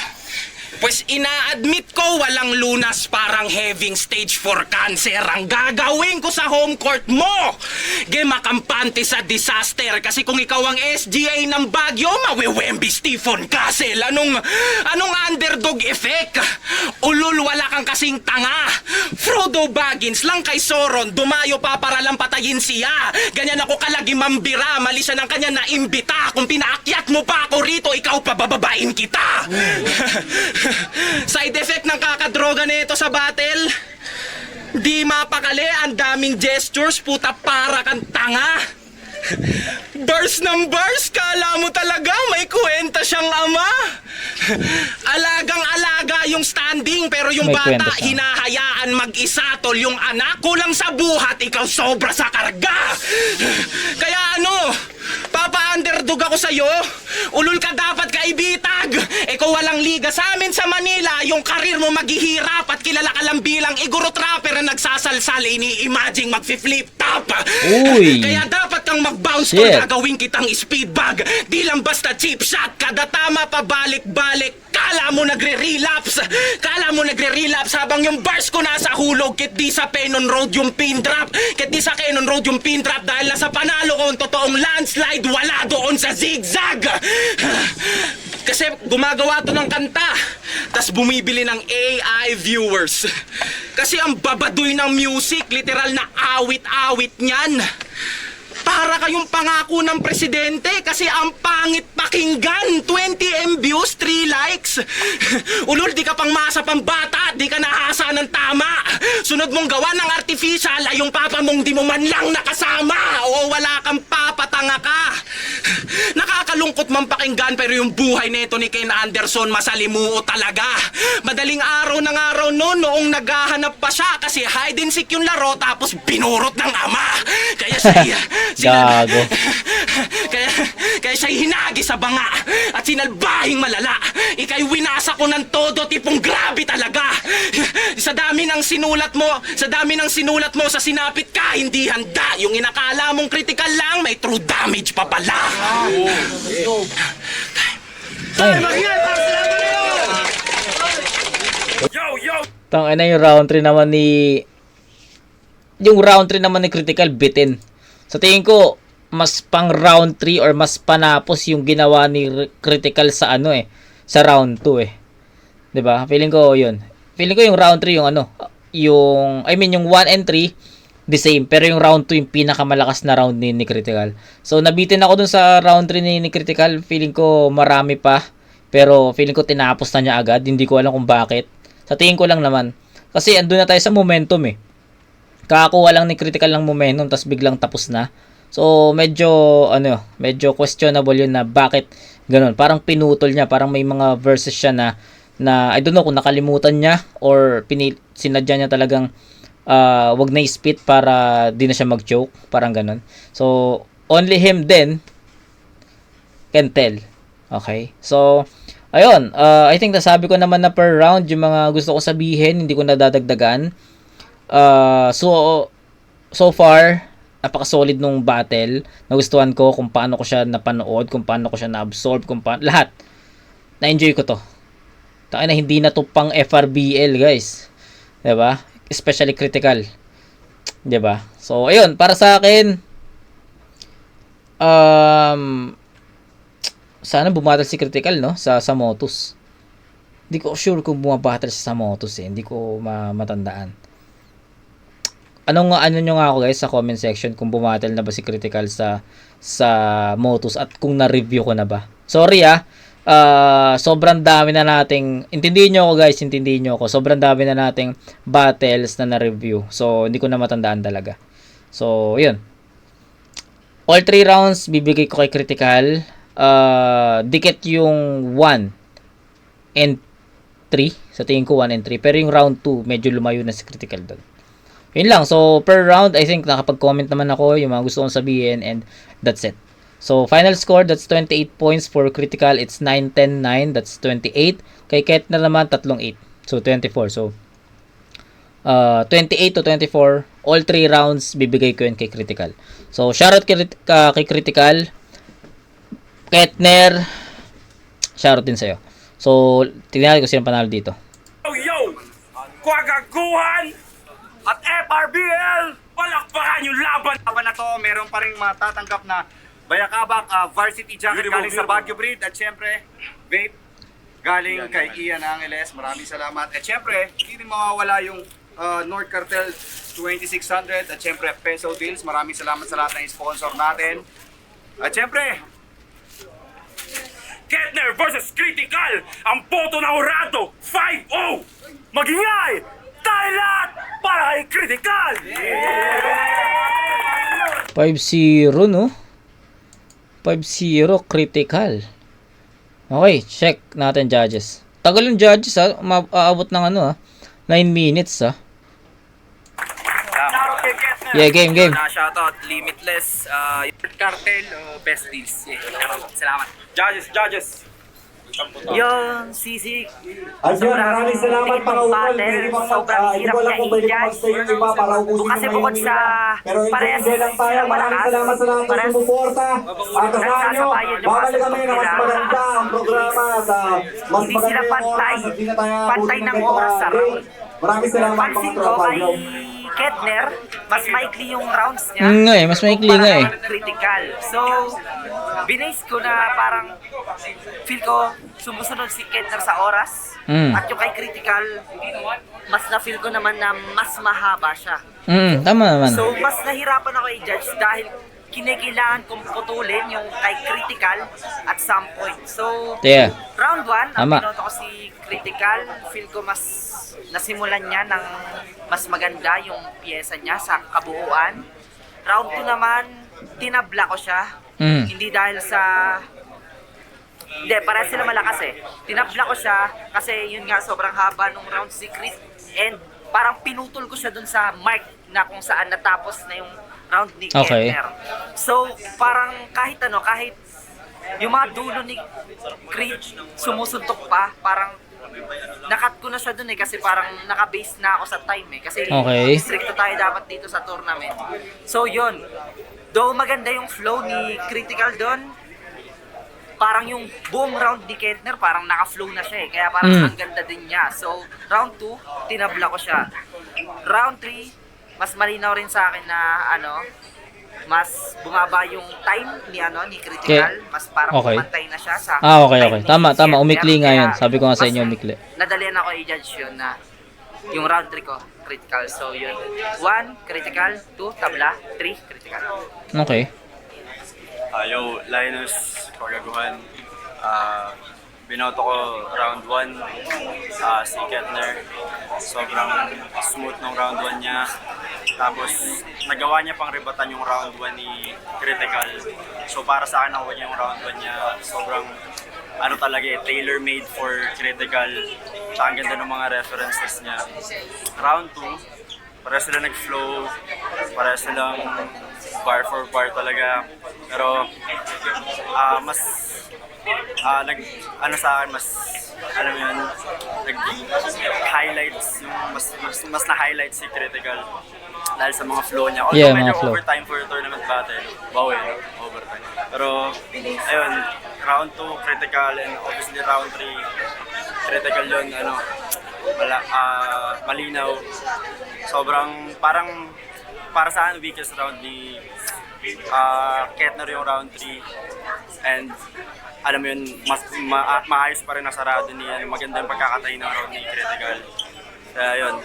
Pues ina-admit ko walang lunas, parang having stage 4 cancer ang gagawin ko sa home court mo. Makampante sa disaster, kasi kung ikaw ang SGA ng Baguio, mawiwembi Stephen Castle. Anong underdog effect? Ulul, wala kang kasing tanga. Frodo Baggins lang kay Sauron, dumayo pa para lang patayin siya. Ganyan ako kalagi mambira, mali siya ng kanya na imbita. Kung pinaakyat mo pa ako rito, ikaw pa bababain kita. Side effect ng kakadroga nito sa battle, di mapakali, ang daming gestures, puta, para kang tanga. Bars ng bars, kala mo talaga may kwenta siyang ama. Alagang-alaga yung standing, pero yung May bata kwenta siya. hinahayaan mag-isa, tol. Yung anak kulang sa buhat, ikaw sobra sa karga. Kaya papa-underdog ako sa'yo. Ulul ka dapat kaibitag. Ikaw walang liga sa amin sa Manila. Yung karir mo maghihirap at kilala ka lang bilang iguro trapper na nagsasalsal. Ini-imagine mag-flip top. Uy. Kaya dapat kang mag-bounce Shit. kung gagawin kitang speed bag. Di lang basta cheap shot, kada tama pabalik-balik. Kala mo nagre-relapse habang yung bars ko nasa hulog. Kit di sa Penon Road yung pin drop. Dahil nasa panalo ko ang totoong landslide, wala doon sa zigzag. Kasi gumagawa to ng kanta, tas bumibili ng AI viewers. Kasi ang babadoy ng music, literal na awit-awit niyan. Para kayong pangako ng presidente kasi ang pangit pakinggan. 20 views, 3 likes. Ulol, di ka pang masa pang bata, di ka nahasa ng tama. Sunod mong gawa ng artificial ay yung papa mong di mo man lang nakasama. O wala kang papatanga ka. Nakakalungkot man pakinggan pero yung buhay nito ni Ken Anderson masalimuot talaga. Madaling araw ng araw noong naghahanap pa siya kasi hide and seek yung laro tapos binurot ng ama. Kaya siya Gago. kaya siya hinagi sa banga at sinalbahing malala. Ika'y winasa ko ng todo, tipong grabe talaga. Sa dami ng sinulat mo sa sinapit ka, hindi handa. Yung inakala mong critical lang, may true damage pa pala. Tangina yung round 3 naman ni... Yung round 3 naman ni Critical bitin. Sa tingin ko, mas pang round 3 or mas panapos yung ginawa ni Critical sa ano sa round 2 'Diba? Feeling ko yun. Feeling ko yung round 3 yung yung yung 1 and 3 the same, pero yung round 2 yung pinakamalakas na round ni Critical. So nabitin ako dun sa round 3 ni Critical. Feeling ko marami pa, pero feeling ko tinapos na niya agad. Hindi ko alam kung bakit. Sa tingin ko lang naman. Kasi andun na tayo sa momentum Kakakuha lang ni Critical ng momentum tapos biglang tapos na. So medyo questionable yun na bakit ganun. Parang pinutol niya, parang may mga verses siya na I don't know kung nakalimutan niya or sinadya niya talagang wag na i-spit para di na siya mag-choke, parang ganun. So only him then can tell. Okay? So ayun, I think nasabi ko naman na per round yung mga gusto ko sabihin, hindi ko nadadagdagan. So far, napaka-solid nung battle. Nagustuhan ko kung paano ko siya napanood, kung paano ko siya na-absorb, lahat. Na-enjoy ko to. Taka na hindi na to pang FRBL, guys. 'Di ba? Especially Critical. 'Di ba? So, ayun, para sa akin sana bumattle si Critical sa Motus. Hindi ko sure kung bumabattle siya sa Motus hindi ko matandaan. Ano nyo nga ako guys sa comment section kung bumattle na ba si Critical sa Motus at kung na-review ko na ba. Sorry sobrang dami na nating, intindihin nyo ako, sobrang dami na nating battles na na-review. So, hindi ko na matandaan talaga. So, yun. All 3 rounds, bibigay ko kay Critical. Dikit yung 1 and 3. Sa tingin ko 1 and 3. Pero yung round 2, medyo lumayo na si Critical doon. Yun lang. So, per round, I think nakapag-comment naman ako yung mga gusto kong sabihin and that's it. So, final score, that's 28 points for Critical. It's 9-10-9. That's 28. Kay Kettner naman, 3-8. So, 24. So, 28 to 24. All 3 rounds, bibigay ko yun kay Critical. So, shoutout kay Critical. Kettner, shoutout din sa'yo. So, tignan natin kung sino panalo dito. Yo! Kwagaguhan! At FRBL! Palakpakan yung laban! Laban na to, meron pa rin matatanggap na Bayakabak varsity jacket galing sa Baguio Breed. At syempre, vape galing kay Ian Angeles. Maraming salamat. At syempre, hindi rin mawawala yung North Cartel 2600. At syempre, Peso Deals. Maraming salamat sa lahat ng sponsor natin. At syempre, Kettner versus Critical! Ang boto na Horado! 5-0! Magingay! Tayo lahat para kay Critical! 5-0 no? 5-0 Critical. Okay, check natin judges. Tagal yung judges Maabot ng 9 minutes Yeah, game. shoutout Limitless, Cartel, Best Deals. Salamat. Judges! Yung sisig. Ayun, maraming salamat mga ukol. Pwede bang hindi ko alam kung pwede bang mag-stay yung iba para ubusin Kasi yung bukod mayon sa nila. Pero parehas hindi lang tayo. Maraming salamat sa lahat ng sumuporta. At kasama nyo, babalik kami na mas maganda ang programa sa mas Hindi sila maganda yung pantay. oras. Hindi na tayo Pantay ng puro oras sa round. Maraming salamat mga Pansin ko tropa. kay Kettner, mas maikli yung rounds niya. Nga eh, mas maikli nga eh. Kumpara kay Critical. So, binase ko na parang feel ko sumusunod si Kettner sa oras. At yung kay Critical, mas na-feel ko naman na mas mahaba siya. Tama naman. So, mas nahirapan ako i-judge dahil kinakailangan kong putulin yung kay Critical at some point. So, Yeah. round 1, ang Tama. pinoto ko si Critical, feel ko mas nasimulan niya ng mas maganda yung pyesa niya sa kabuuan. Round 2 naman, tinabla ko siya. Hindi dahil sa... Hindi, para sila malakas eh. Tinabla ko siya kasi yun nga sobrang haba nung round si Chris. And parang pinutol ko siya dun sa mark na kung saan natapos na yung round ni Okay. Kettner. So, parang kahit yung mga dulo ni Creed sumusuntok pa, parang nakat ko na siya dun eh kasi parang naka-base na ako sa time eh. Kasi Okay. stricto tayo dapat dito sa tournament. So, yun. Though maganda yung flow ni Critical dun, parang yung buong round ni Kettner, parang naka-flow na siya eh. Kaya parang ang ganda din niya. So, round 2, tinabla ko siya. Round 3, mas malinaw rin sa akin na mas bumaba yung time ni Critical. Mas parang Okay. pumantay na siya sa Okay. time ni Tama. Kettner. Umikli nga yun. Kaya Sabi ko nga sa mas inyo, umikli. Nadalian ako i-judge yun na yung round 3 ko, Critical. So, yun. 1, Critical. 2, tabla. 3, Critical. Okay. Yo, Linus, Pagaguhan. Binoto ko round 1, si Kettner. Sobrang smooth nung round 1 niya. Tapos, nagawa niya pang ribatan yung round 1 ni Critical. So, para sa akin, nakuha niya yung round 1 niya. Sobrang, talaga tailor-made for Critical. Tsaka ang ganda ng mga references niya. Round 2, para sila nag-flow, para silang bar for bar talaga. Pero, mas sa akin, mas nag-highlights yung mas na-highlight si Critical dahil sa mga flow niya. Although Yeah, medyo mga flow. overtime for tournament battle, overtime. Pero ayun, round 2 Critical and obviously round 3 Critical yun, malinaw. Sobrang parang para sa akin weakest round ni Kettner yung round 3 and alam mo yun, maayos pa rin ang sarado ni maganda yung pagkakatay ng round ni Critical. Kaya yun,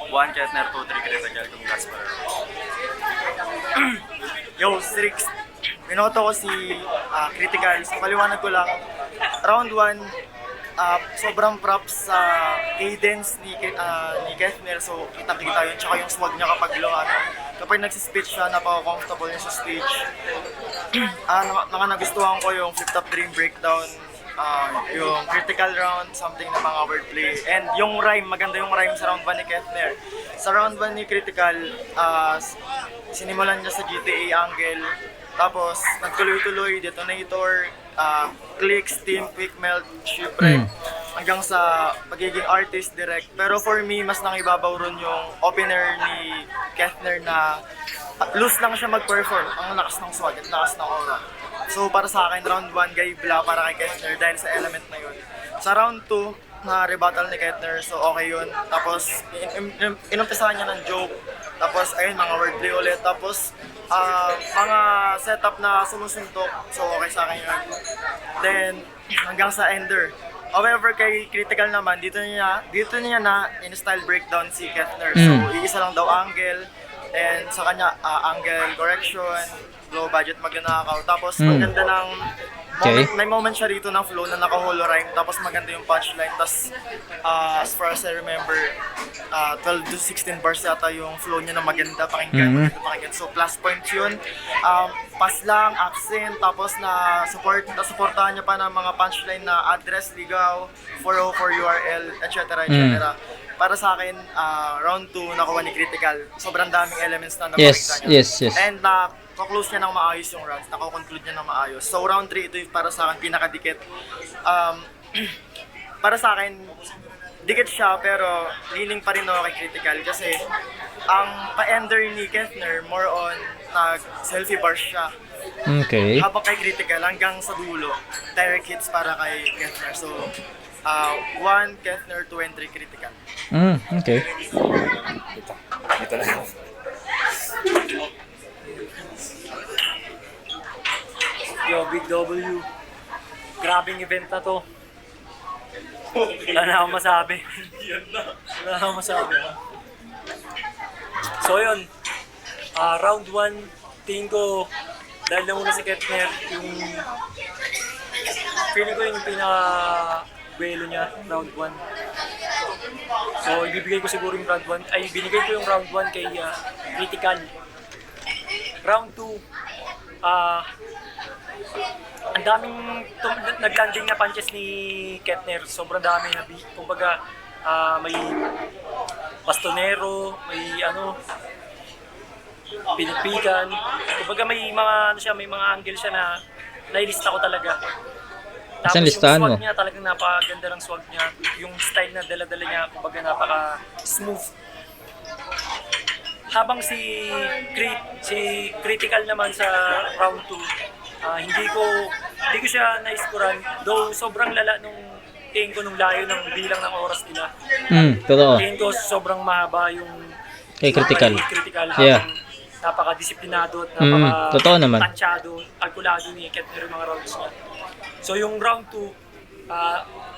1 Kettner, 2, 3 Critical, congrats pa rin. Yo, Strix, binoto ko si Critical. Sa paliwanag ko lang, round 1, sobrang props sa cadence ni Kettner. So, kitang-kita yun. Tsaka yung swag niya kapag kapag nagsispeech siya, napaka-comfortable niya sa stage. Nagustuhan ko yung flip-top dream breakdown, yung critical round, something na mga wordplay. And yung rhyme, maganda yung rhyme sa round 1 ni Kettner. Sa round 1 ni Critical, sinimulan niya sa GTA angle. Tapos, nagtuloy-tuloy, detonator, click, steam, quick melt, shipwreck, hanggang sa pagiging artist direct. Pero for me, mas nangibabaw ron yung opener ni Kettner na loose lang siya mag-perform. Ang lakas ng swag at lakas ng aura. So para sa akin, round 1, gaibla para kay Kettner dahil sa element na yun. Sa round 2, na rebuttal ni Kettner, so okay yun. Tapos, inumpisahan niya ng joke. Tapos, ayun, mga wordplay ulit. Tapos, mga setup na sumusuntok. So, okay sa akin yun. Then, hanggang sa ender. However, kay Critical naman, dito niya na in-style breakdown si Kettner. So, iisa lang daw angle. And sa kanya, angle correction, low budget magnanakaw. Tapos, maganda ng moment, may moment siya rito ng flow na naka-holo rhyme. Tapos, maganda yung punchline. Tapos, as far as I remember, 12 to 16 bars yata yung flow niya na maganda pakinggan. So, plus points yun. Pass lang, accent, tapos supportahan niya pa ng mga punchline na address, ligaw, 404 URL, etc. etc. Para sa akin, round 2 nakuha ni Critical. Sobrang daming elements na napakita niya. Yes. And na-close niya ng maayos yung rounds, nakakonclude niya ng maayos. So round 3, ito yung para sa akin pinakadikit. para sa akin, dikit siya pero leaning pa rin ako kay Critical kasi ang pa-ender ni Kethner more on selfie bars siya. Okay. Habang kay Critical hanggang sa dulo, direct hits para kay Kethner. So, 1 Kethner, 2 and 3 Critical. Okay. Dito na. Yo, Big W. Grabing event na to. Wala na akong masabi. Wala na akong masabi. So yun, round 1, tingin ko, dahil na muna si Kethner, yung feeling ko yung pinaka-buelo niya, round 1. So ibibigay ko siguro yung round 1, ay binigay ko yung round 1 kay Critical. Round 2, ang daming naglanding na punches ni Kethner. Sobrang dami. Kumbaga, may bastonero, may pinagpigan. Kumbaga may mga angle siya na nailista ko talaga. Tapos yung swag niya, talagang napakaganda ng swag niya. Yung style na dala-dala niya, kumbaga napaka-smooth. Habang si Critical naman sa round 2, hindi ko siya na-scorean, though sobrang lala nung tingin ko nung layo ng bilang ng oras nila. Totoo. Tingin ko sobrang mahaba yung Kay Critical. Yeah. Napaka-disiplinado at totoo naman. napaka-tansyado, kalkulado ni Kethner yung mga rounds niya. So yung round 2,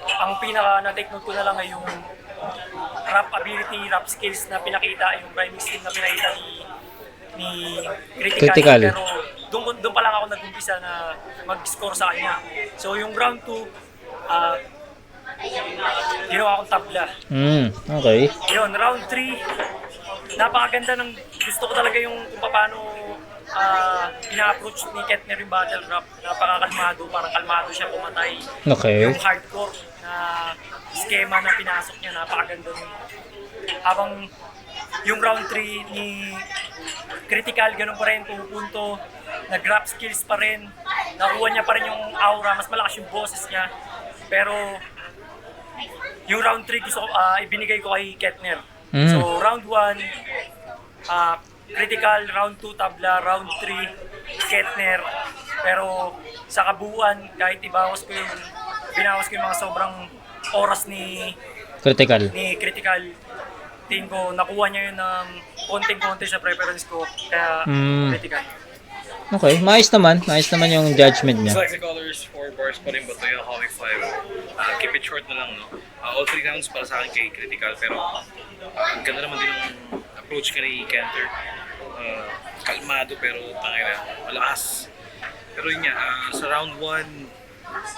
ang pinaka na-take note ko na lang ay yung rap ability, rap skills na pinakita, yung rhyming skill na pinakita ni Critical. Pero doon pa lang ako nag-umpisa na mag-score sa kanya. So yung round 2, ginawa akong tabla. Okay. Yun, round 3, napakaganda ng, gusto ko talaga yung kung paano ina-approach ni Kethner yung battle rap. Napakakalmado, parang kalmado siya pumatay. Okay. Yung hardcore na schema na pinasok niya, napakaganda nun. Habang yung round 3 ni Critical, ganun pa rin, pupunto, nag-rap skills pa rin, nakuha niya pa rin yung aura, mas malakas yung boses niya. Pero yung round 3 gusto ko, ibinigay ko kay Kethner. So round 1, Critical, round 2 tabla, round 3 Kethner. Pero sa kabuuan, kahit binawas ko yung mga sobrang oras ni Critical, tingin ko nakuha niya yun ng konting-konti sa preference ko, kaya Critical. Okay, maayos naman yung judgment niya. Sexy Colors, 4 bars pa rin ba ito yung Hawk 5? Keep it short na lang, no? All 3 rounds para sa akin kay Critical, pero ang ganda naman din ng approach kay Kethner. Kalmado pero tangina, malakas. Pero yun nga, sa round 1,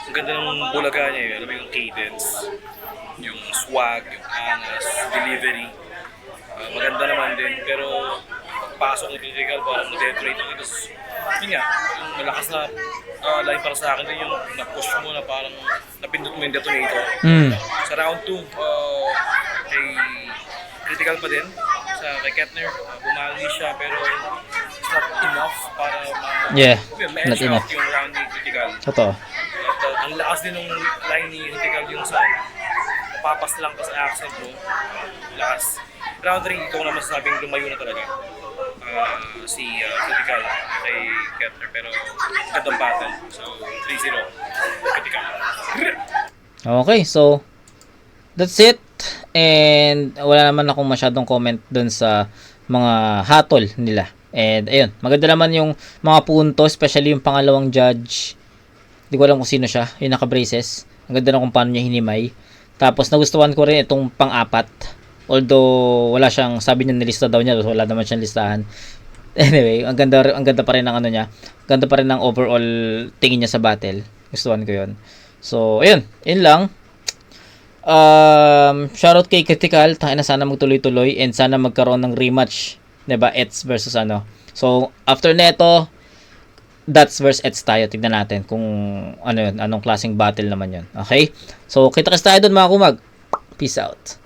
ang ganda ng bulaga niya, alam mo yung cadence, yung swag, yung angas, delivery. Maganda naman din, pero pasok ni Critical parang na-detonate ako. Tapos yun nga, yung malakas na line para sa akin din yung na-push mo na parang napindot mo yung detonator. Sa round 2, kay Critical pa din, kay Kethner, bumali siya pero it's not enough para ma-edge out yung round ni Critical. Totoo. At ang lakas din ng line ni Critical yung sa mapapas lang ka sa accent mo. Lakas. Round 3, ito ko naman sasabing lumayo na talaga. Si Critical kay Kethner, pero gandang battle. So 3-0 Critical. Okay, so that's it. And wala naman akong masyadong comment dun sa mga hatol nila. And ayun, maganda naman yung mga punto, especially yung pangalawang judge. Hindi ko alam kung sino siya, yung naka-braces. Ang ganda na kung paano niya hinimay. Tapos nagustuhan ko rin itong pang-apat. Although wala siyang, sabi niya nilista daw niya, wala naman siyang listahan. Anyway, ang ganda pa rin ng ano niya. Ganda pa rin ng overall tingin niya sa battle. Gustuhan ko 'yon. So, ayun, yun lang. Shoutout kay Critical, tangina sana magtuloy-tuloy and sana magkaroon ng rematch, 'di ba? Eds versus ano. So, after neto, Dots versus Eds tayo. Tignan natin kung ano 'yun, anong klaseng battle naman 'yun. Okay? So, kita-kits tayo doon mga kumag. Peace out.